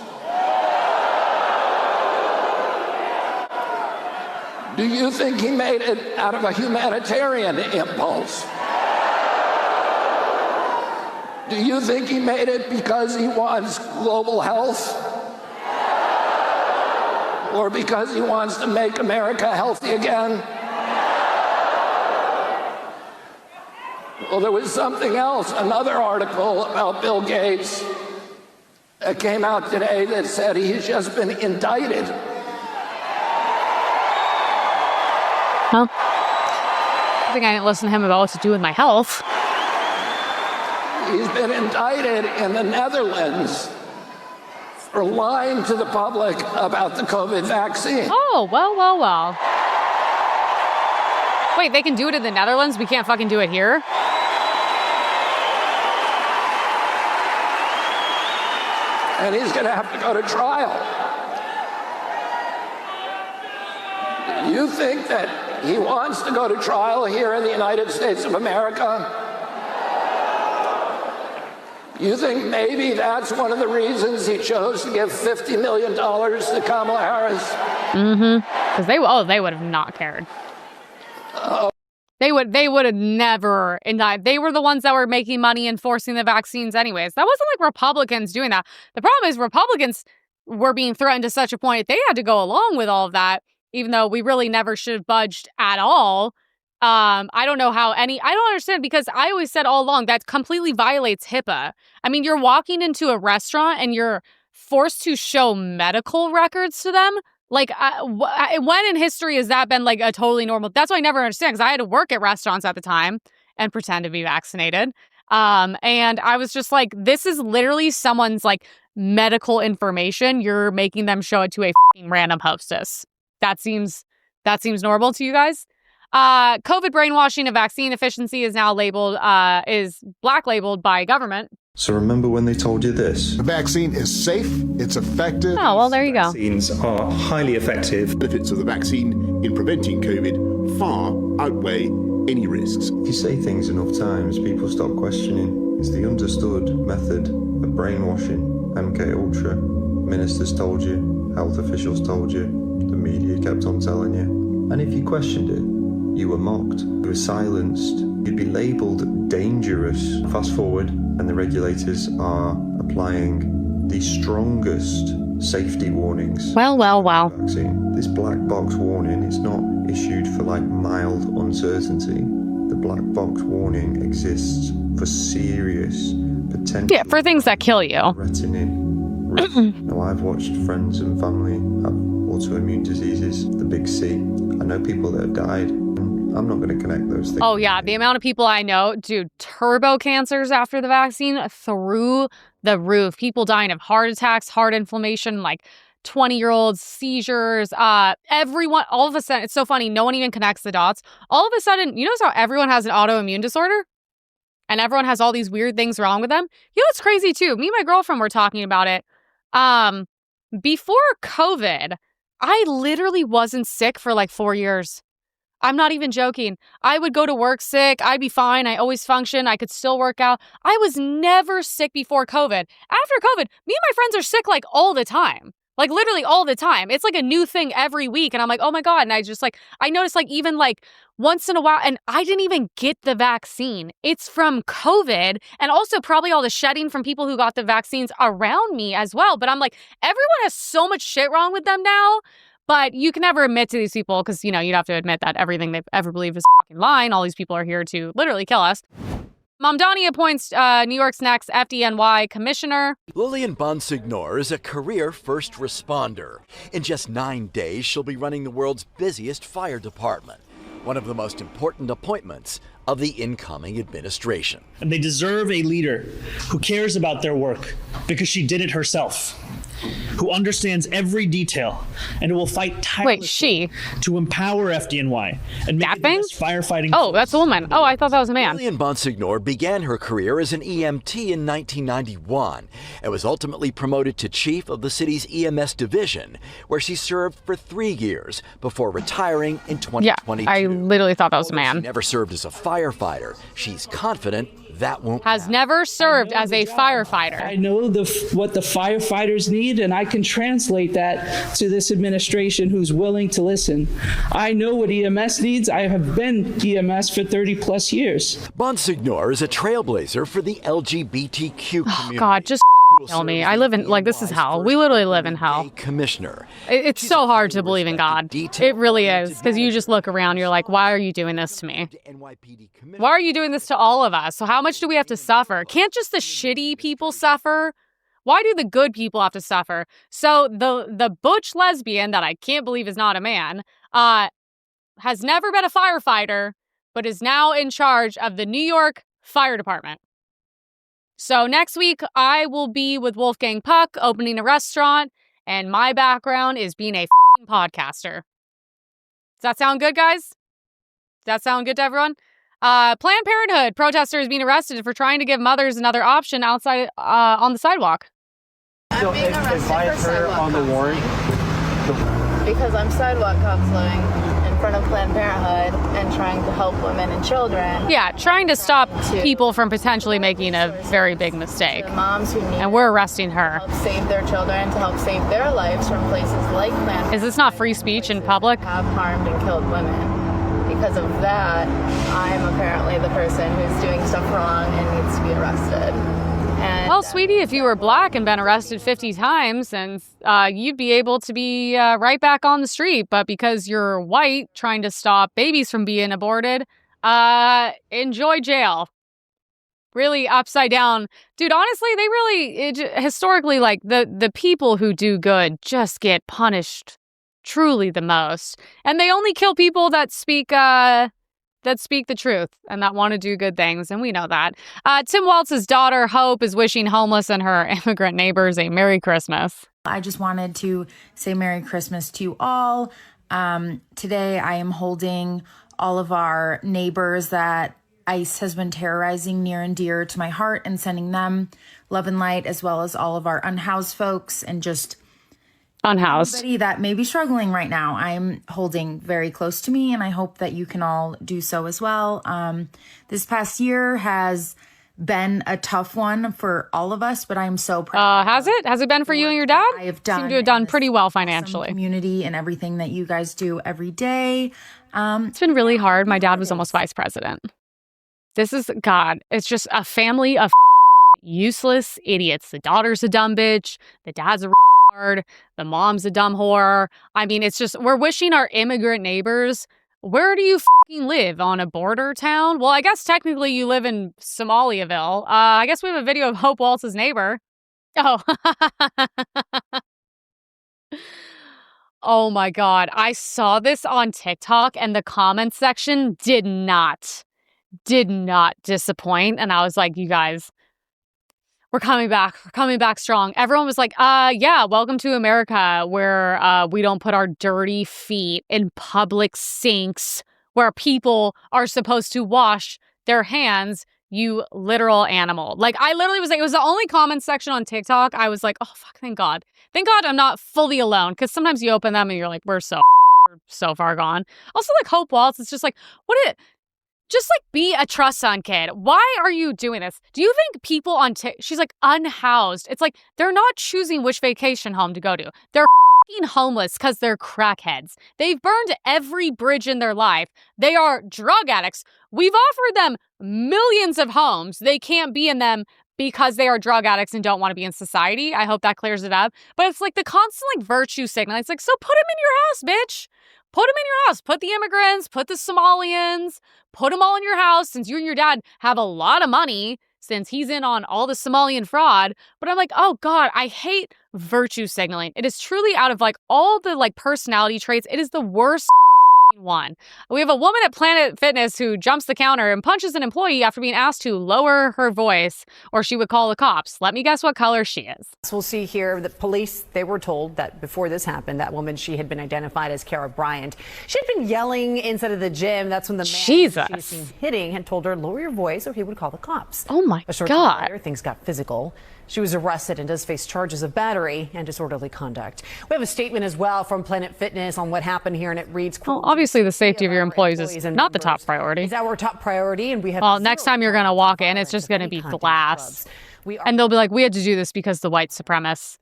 Do you think he made it out of a humanitarian impulse? Do you think he made it because he wants global health? Or because he wants to make America healthy again? Well, there was something else, another article about Bill Gates that came out today that said he's just been indicted Well, I think I didn't listen to him about what to do with my health. He's been indicted in the Netherlands for lying to the public about the COVID vaccine. Oh, well. Wait, they can do it in the Netherlands? We can't fucking do it here? And he's going to have to go to trial. You think that he wants to go to trial here in the United States of America? You think maybe that's one of the reasons he chose to give $50 million to Kamala Harris? Mm-hmm. Because they would have not cared. They would have never indicted. They were the ones that were making money and forcing the vaccines anyways. That wasn't like Republicans doing that. The problem is Republicans were being threatened to such a point that they had to go along with all of that, even though we really never should have budged at all. I don't know how I don't understand, because I always said all along that completely violates HIPAA. I mean, you're walking into a restaurant and you're forced to show medical records to them. Like, when in history has that been like a totally normal? That's what I never understand, because I had to work at restaurants at the time and pretend to be vaccinated. And I was just like, this is literally someone's like medical information. You're making them show it to a fucking random hostess. That seems normal to you guys? COVID brainwashing of vaccine efficiency is now is black labeled by government. So remember when they told you this? The vaccine is safe, it's effective. Oh, well, there you go. Vaccines are highly effective. Benefits of the vaccine in preventing COVID far outweigh any risks. If you say things enough times, people stop questioning. It's the understood method of brainwashing. MK Ultra. Ministers told you, health officials told you, the media kept on telling you. And if you questioned it, you were mocked, you were silenced, you'd be labelled dangerous. Fast forward, and the regulators are applying the strongest safety warnings. Well. Vaccine. This black box warning is not issued for like mild uncertainty. The black box warning exists for serious potential. Yeah, for things that kill you. Threatening risk. Now, I've watched friends and family have autoimmune diseases, the big C. I know people that have died. I'm not going to connect those things. Oh, yeah. The amount of people I know, dude, turbo cancers after the vaccine through the roof. People dying of heart attacks, heart inflammation, like 20-year-olds, seizures. Everyone, all of a sudden, it's so funny. No one even connects the dots. All of a sudden, you notice how everyone has an autoimmune disorder? And everyone has all these weird things wrong with them? You know what's crazy, too? Me and my girlfriend were talking about it. Before COVID, I literally wasn't sick for like 4 years. I'm not even joking. I would go to work sick. I'd be fine. I always function. I could still work out. I was never sick before COVID. After COVID, me and my friends are sick like all the time. Like literally all the time. It's like a new thing every week. And I'm like, oh my God. And I noticed like even like once in a while, and I didn't even get the vaccine. It's from COVID and also probably all the shedding from people who got the vaccines around me as well. But I'm like, everyone has so much shit wrong with them now. But you can never admit to these people because, you know, you'd have to admit that everything they've ever believed is fucking lying. All these people are here to literally kill us. Mamdani appoints New York's next FDNY commissioner. Lillian Bonsignor is a career first responder. In just 9 days, she'll be running the world's busiest fire department. One of the most important appointments of the incoming administration. And they deserve a leader who cares about their work because she did it herself, who understands every detail, and who will fight tirelessly to empower FDNY and make it the best firefighting. Oh, that's a woman. Oh, I thought that was a man. Lillian Bonsignor began her career as an EMT in 1991 and was ultimately promoted to chief of the city's EMS division, where she served for 3 years before retiring in 2022. Yeah, I literally thought that was a man. She never served as a firefighter. She's confident that won't Has never served as a firefighter. I know what the firefighters need, and I can translate that to this administration who's willing to listen. I know what EMS needs. I have been EMS for 30 plus years. Bonsignor is a trailblazer for the LGBTQ community. Oh, God, just kill me. I live in, like, this is hell. We literally live in hell. Commissioner. It's so hard to believe in God. It really is. Because you just look around, you're like, why are you doing this to me? Why are you doing this to all of us? So how much do we have to suffer? Can't just the shitty people suffer? Why do the good people have to suffer? So the butch lesbian that I can't believe is not a man, has never been a firefighter, but is now in charge of the New York Fire Department. So next week, I will be with Wolfgang Puck opening a restaurant, and my background is being a fucking podcaster. Does that sound good, guys? Does that sound good to everyone? Planned Parenthood protesters being arrested for trying to give mothers another option outside on the sidewalk. I'm being arrested for sidewalk on the warrant because I'm sidewalk counseling in front of Planned Parenthood and trying to help women and children. Yeah, trying to stop people from potentially making a very big mistake. The moms who need and we're arresting her. To help save their children, to help save their lives from places like Planned Parenthood. Is this not free speech in public? Have harmed and killed women. Because of that, I'm apparently the person who's doing stuff wrong and needs to be arrested. And well, sweetie, if you were black and been arrested 50 times, then you'd be able to be right back on the street. But because you're white, trying to stop babies from being aborted, enjoy jail. Really upside down. Dude, honestly, they really, historically, like, the people who do good just get punished truly the most. And they only kill people that speak the truth and that want to do good things, and we know that. Tim Waltz's daughter, Hope, is wishing homeless and her immigrant neighbors a Merry Christmas. I just wanted to say Merry Christmas to you all. Today I am holding all of our neighbors that ICE has been terrorizing near and dear to my heart and sending them love and light, as well as all of our unhoused folks and just unhoused. Anybody that may be struggling right now, I'm holding very close to me, and I hope that you can all do so as well. This past year has been a tough one for all of us, but I'm so proud. Has it? Has it been for you and your dad? I have seem to have done pretty well financially. Community and everything that you guys do every day. It's been really hard. My dad was almost vice president. This is, God, it's just a family of useless idiots. The daughter's a dumb bitch. The dad's a retard. The mom's a dumb whore. I mean, it's just, we're wishing our immigrant neighbors, where do you fucking live? On a border town? Well, I guess technically you live in Somaliaville. I guess we have a video of Hope Waltz's neighbor. Oh. Oh my God. I saw this on TikTok and the comments section did not disappoint. And I was like, you guys, we're coming back strong. Everyone was like, yeah, welcome to America, where we don't put our dirty feet in public sinks where people are supposed to wash their hands, you literal animal. Like, I literally was like, it was the only comment section on TikTok. I was like, oh, fuck, thank God. Thank God I'm not fully alone, because sometimes you open them and you're like, we're so far gone. Also, like, Hope Waltz, it's just like, just like be a trust fund kid. Why are you doing this? Do you think people on she's like unhoused? It's like they're not choosing which vacation home to go to. They're fucking homeless because they're crackheads. They've burned every bridge in their life. They are drug addicts. We've offered them millions of homes. They can't be in them because they are drug addicts and don't want to be in society. I hope that clears it up. But it's like the constant like virtue signal. It's like, so put them in your house, bitch. Put them in your house. Put the immigrants, put the Somalians, put them all in your house, since you and your dad have a lot of money, since he's in on all the Somalian fraud. But I'm like, oh God, I hate virtue signaling. It is truly, out of like all the like personality traits, it is the worst one. We have a woman at Planet Fitness who jumps the counter and punches an employee after being asked to lower her voice or she would call the cops. Let me guess what color she is. We'll see here the police, they were told that before this happened, that woman, she had been identified as Kara Bryant. She had been yelling inside of the gym. That's when the man she was seen hitting had told her, lower your voice or he would call the cops. Oh my God. Later, things got physical. She was arrested and does face charges of battery and disorderly conduct. We have a statement as well from Planet Fitness on what happened here, and it reads, well, obviously the safety of your employees is not the top priority. It's our top priority, and we have... Well, next time you're going to walk in, it's just going to be glass. And they'll be like, we had to do this because the white supremacists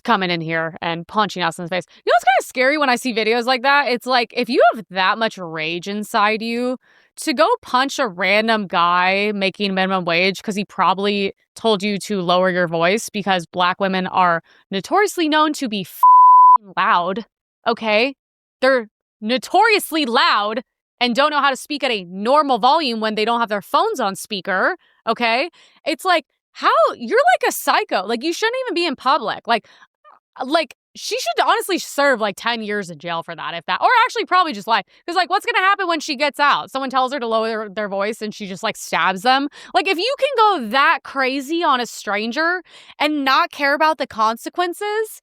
coming in here and punching us in the face. You know what's kind of scary when I see videos like that? It's like, if you have that much rage inside you, to go punch a random guy making minimum wage because he probably told you to lower your voice, because black women are notoriously known to be loud, okay? They're notoriously loud and don't know how to speak at a normal volume when they don't have their phones on speaker, okay? It's like, how? You're like a psycho. Like, you shouldn't even be in public. Like she should honestly serve like 10 years in jail for that, if that, or actually probably just life. Because like, what's going to happen when she gets out? Someone tells her to lower their voice and she just like stabs them. Like, if you can go that crazy on a stranger and not care about the consequences,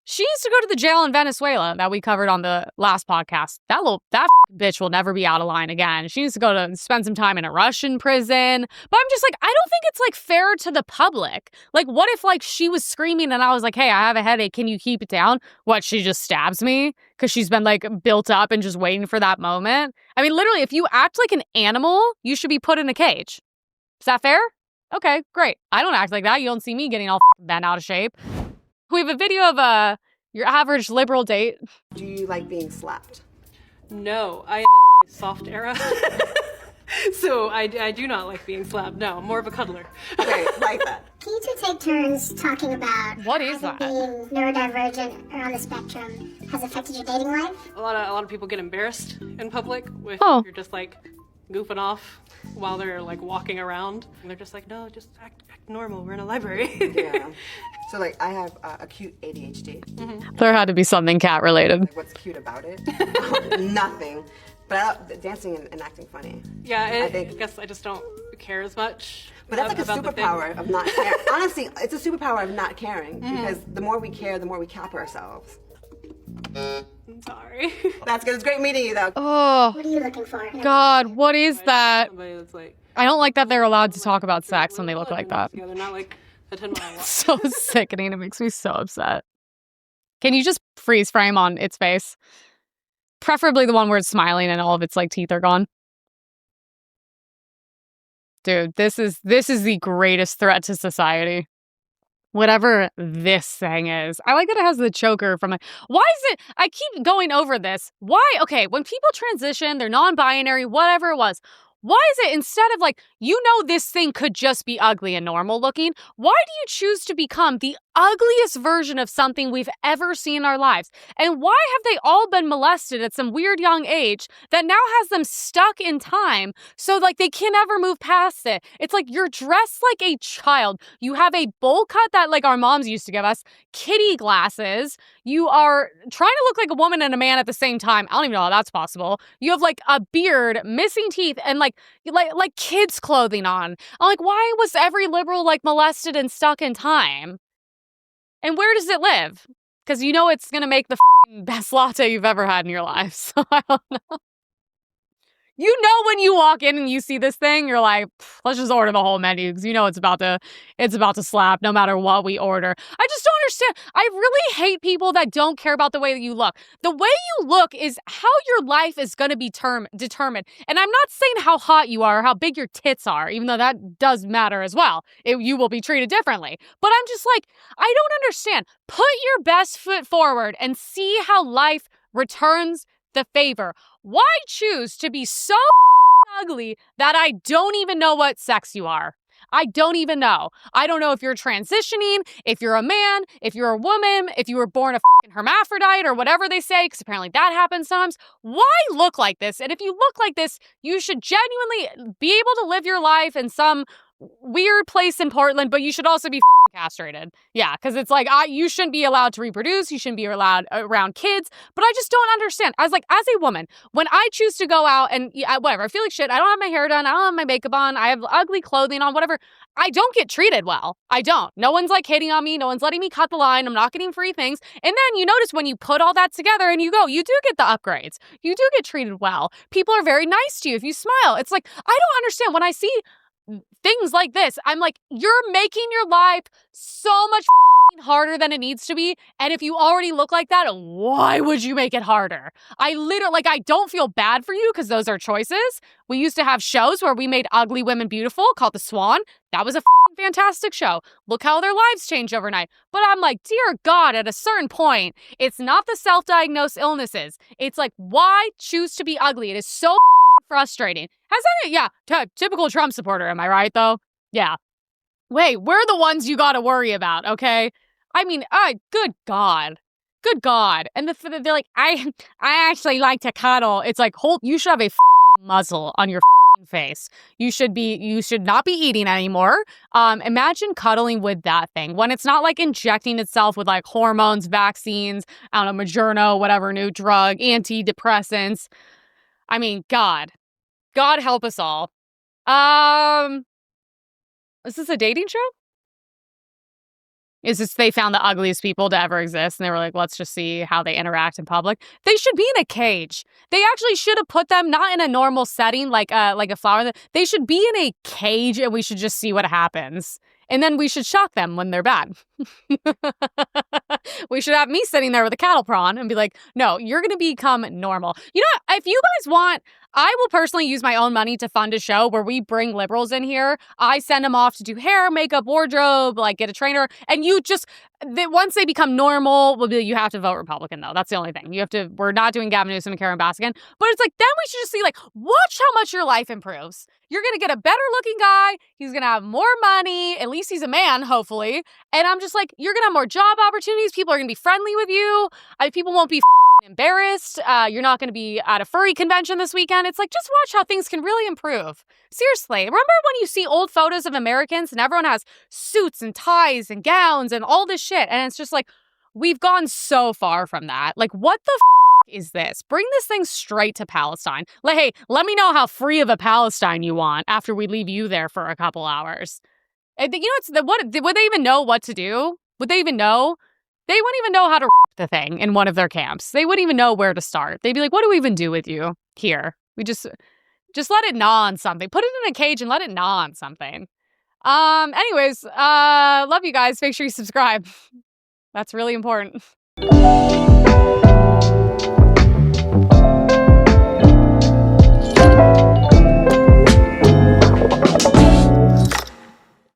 she needs to go to the jail in Venezuela that we covered on the last podcast. That bitch will never be out of line again. She needs to go to spend some time in a Russian prison. But I'm just like, I don't think it's like fair to the public. Like, what if like she was screaming and I was like, hey, I have a headache. Can you keep it down? What, she just stabs me because she's been like built up and just waiting for that moment? I mean, literally, if you act like an animal, you should be put in a cage. Is that fair? Okay, great. I don't act like that. You don't see me getting all bent out of shape. We have a video of your average liberal date. Do you like being slapped? No, I am in my soft era. So I do not like being slapped. No, I'm more of a cuddler. Okay, like that. Can you two take turns talking about what is that? Being neurodivergent or on the spectrum has affected your dating life? A lot of people get embarrassed in public if you're just like goofing off while they're like walking around. And they're just like, no, just act normal. We're in a library. Yeah. So like I have acute ADHD. Mm-hmm. There had to be something cat related. Like, what's cute about it? Nothing. But I love dancing and acting funny. Yeah, I guess I just don't care as much. But that's like a superpower of not caring. Honestly, it's a superpower of not caring because the more we care, the more we cap ourselves. I'm sorry. That's good. It's great meeting you, though. Oh. What are you looking for? God, what is that? Somebody that's like, I don't like that they're allowed to talk about sex when they look like that. Yeah, they're not like a 10-mile walk. So sickening. It makes me so upset. Can you just freeze frame on its face? Preferably the one where it's smiling and all of its like teeth are gone. Dude, this is the greatest threat to society. Whatever this thing is. I like that it has the choker from like, why is it, I keep going over this. Why? Okay, when people transition, they're non-binary, whatever it was. Why is it instead of like, you know, this thing could just be ugly and normal looking, why do you choose to become the ugliest version of something we've ever seen in our lives? And why have they all been molested at some weird young age that now has them stuck in time so like they can never move past it? It's like you're dressed like a child. You have a bowl cut that like our moms used to give us, kitty glasses. You are trying to look like a woman and a man at the same time. I don't even know how that's possible. You have like a beard, missing teeth, and like kids' clothing on. I'm like, why was every liberal like molested and stuck in time? And where does it live? Because you know it's going to make the best latte you've ever had in your life. So I don't know. You know when you walk in and you see this thing, you're like, let's just order the whole menu because you know it's about to slap no matter what we order. I just don't understand. I really hate people that don't care about the way that you look. The way you look is how your life is going to be determined. And I'm not saying how hot you are or how big your tits are, even though that does matter as well. You will be treated differently. But I'm just like, I don't understand. Put your best foot forward and see how life returns the favor. Why choose to be so ugly that I don't even know what sex you are? I don't even know. I don't know if you're transitioning, if you're a man, if you're a woman, if you were born a hermaphrodite or whatever they say, because apparently that happens sometimes. Why look like this? And if you look like this, you should genuinely be able to live your life in some weird place in Portland, but you should also be castrated. Yeah, because it's like, you shouldn't be allowed to reproduce. You shouldn't be allowed around kids. But I just don't understand. As a woman, when I choose to go out and whatever, I feel like shit. I don't have my hair done. I don't have my makeup on. I have ugly clothing on, whatever. I don't get treated well. I don't. No one's like hitting on me. No one's letting me cut the line. I'm not getting free things. And then you notice when you put all that together and you go, you do get the upgrades. You do get treated well. People are very nice to you if you smile. It's like, I don't understand when I see things like this. I'm like, you're making your life so much harder than it needs to be. And if you already look like that, why would you make it harder? I don't feel bad for you because those are choices. We used to have shows where we made ugly women beautiful called The Swan. That was a fantastic show. Look how their lives changed overnight. But I'm like, dear God, at a certain point, it's not the self-diagnosed illnesses. It's like, why choose to be ugly? It is so frustrating. Typical Trump supporter, am I right, though? Yeah. Wait, we're the ones you gotta worry about, okay? I mean, good God. Good God. And they're like, I actually like to cuddle. It's like, you should have a muzzle on your face. You should not be eating anymore. Imagine cuddling with that thing when it's not like injecting itself with like hormones, vaccines, I don't know, Moderna, whatever new drug, antidepressants. I mean, God help us all. Is this a dating show? Is this they found the ugliest people to ever exist and they were like, let's just see how they interact in public? They should be in a cage. They actually should have put them not in a normal setting like a flower. They should be in a cage and we should just see what happens. And then we should shock them when they're bad. We should have me sitting there with a cattle prawn and be like, no, you're going to become normal. You know what? If you guys want, I will personally use my own money to fund a show where we bring liberals in here. I send them off to do hair, makeup, wardrobe, like get a trainer. And you just, once they become normal, we'll be like, you have to vote Republican though. That's the only thing. We're not doing Gavin Newsom and Karen Baskin. But it's like, then we should just see like, watch how much your life improves. You're going to get a better looking guy. He's going to have more money. At least he's a man, hopefully. And I'm just like, you're going to have more job opportunities. People are going to be friendly with you. People won't be embarrassed. You're not going to be at a furry convention this weekend. It's like, just watch how things can really improve. Seriously. Remember when you see old photos of Americans and everyone has suits and ties and gowns and all this shit? And it's just like, we've gone so far from that. Like, what the is this? Bring this thing straight to Palestine. Like, hey, let me know how free of a Palestine you want after we leave you there for a couple hours. And, you know, would they even know what to do? Would they even know? They wouldn't even know how to rape the thing in one of their camps. They wouldn't even know where to start. They'd be like, what do we even do with you here? We just let it gnaw on something. Put it in a cage and let it gnaw on something. Anyways, love you guys. Make sure you subscribe. That's really important.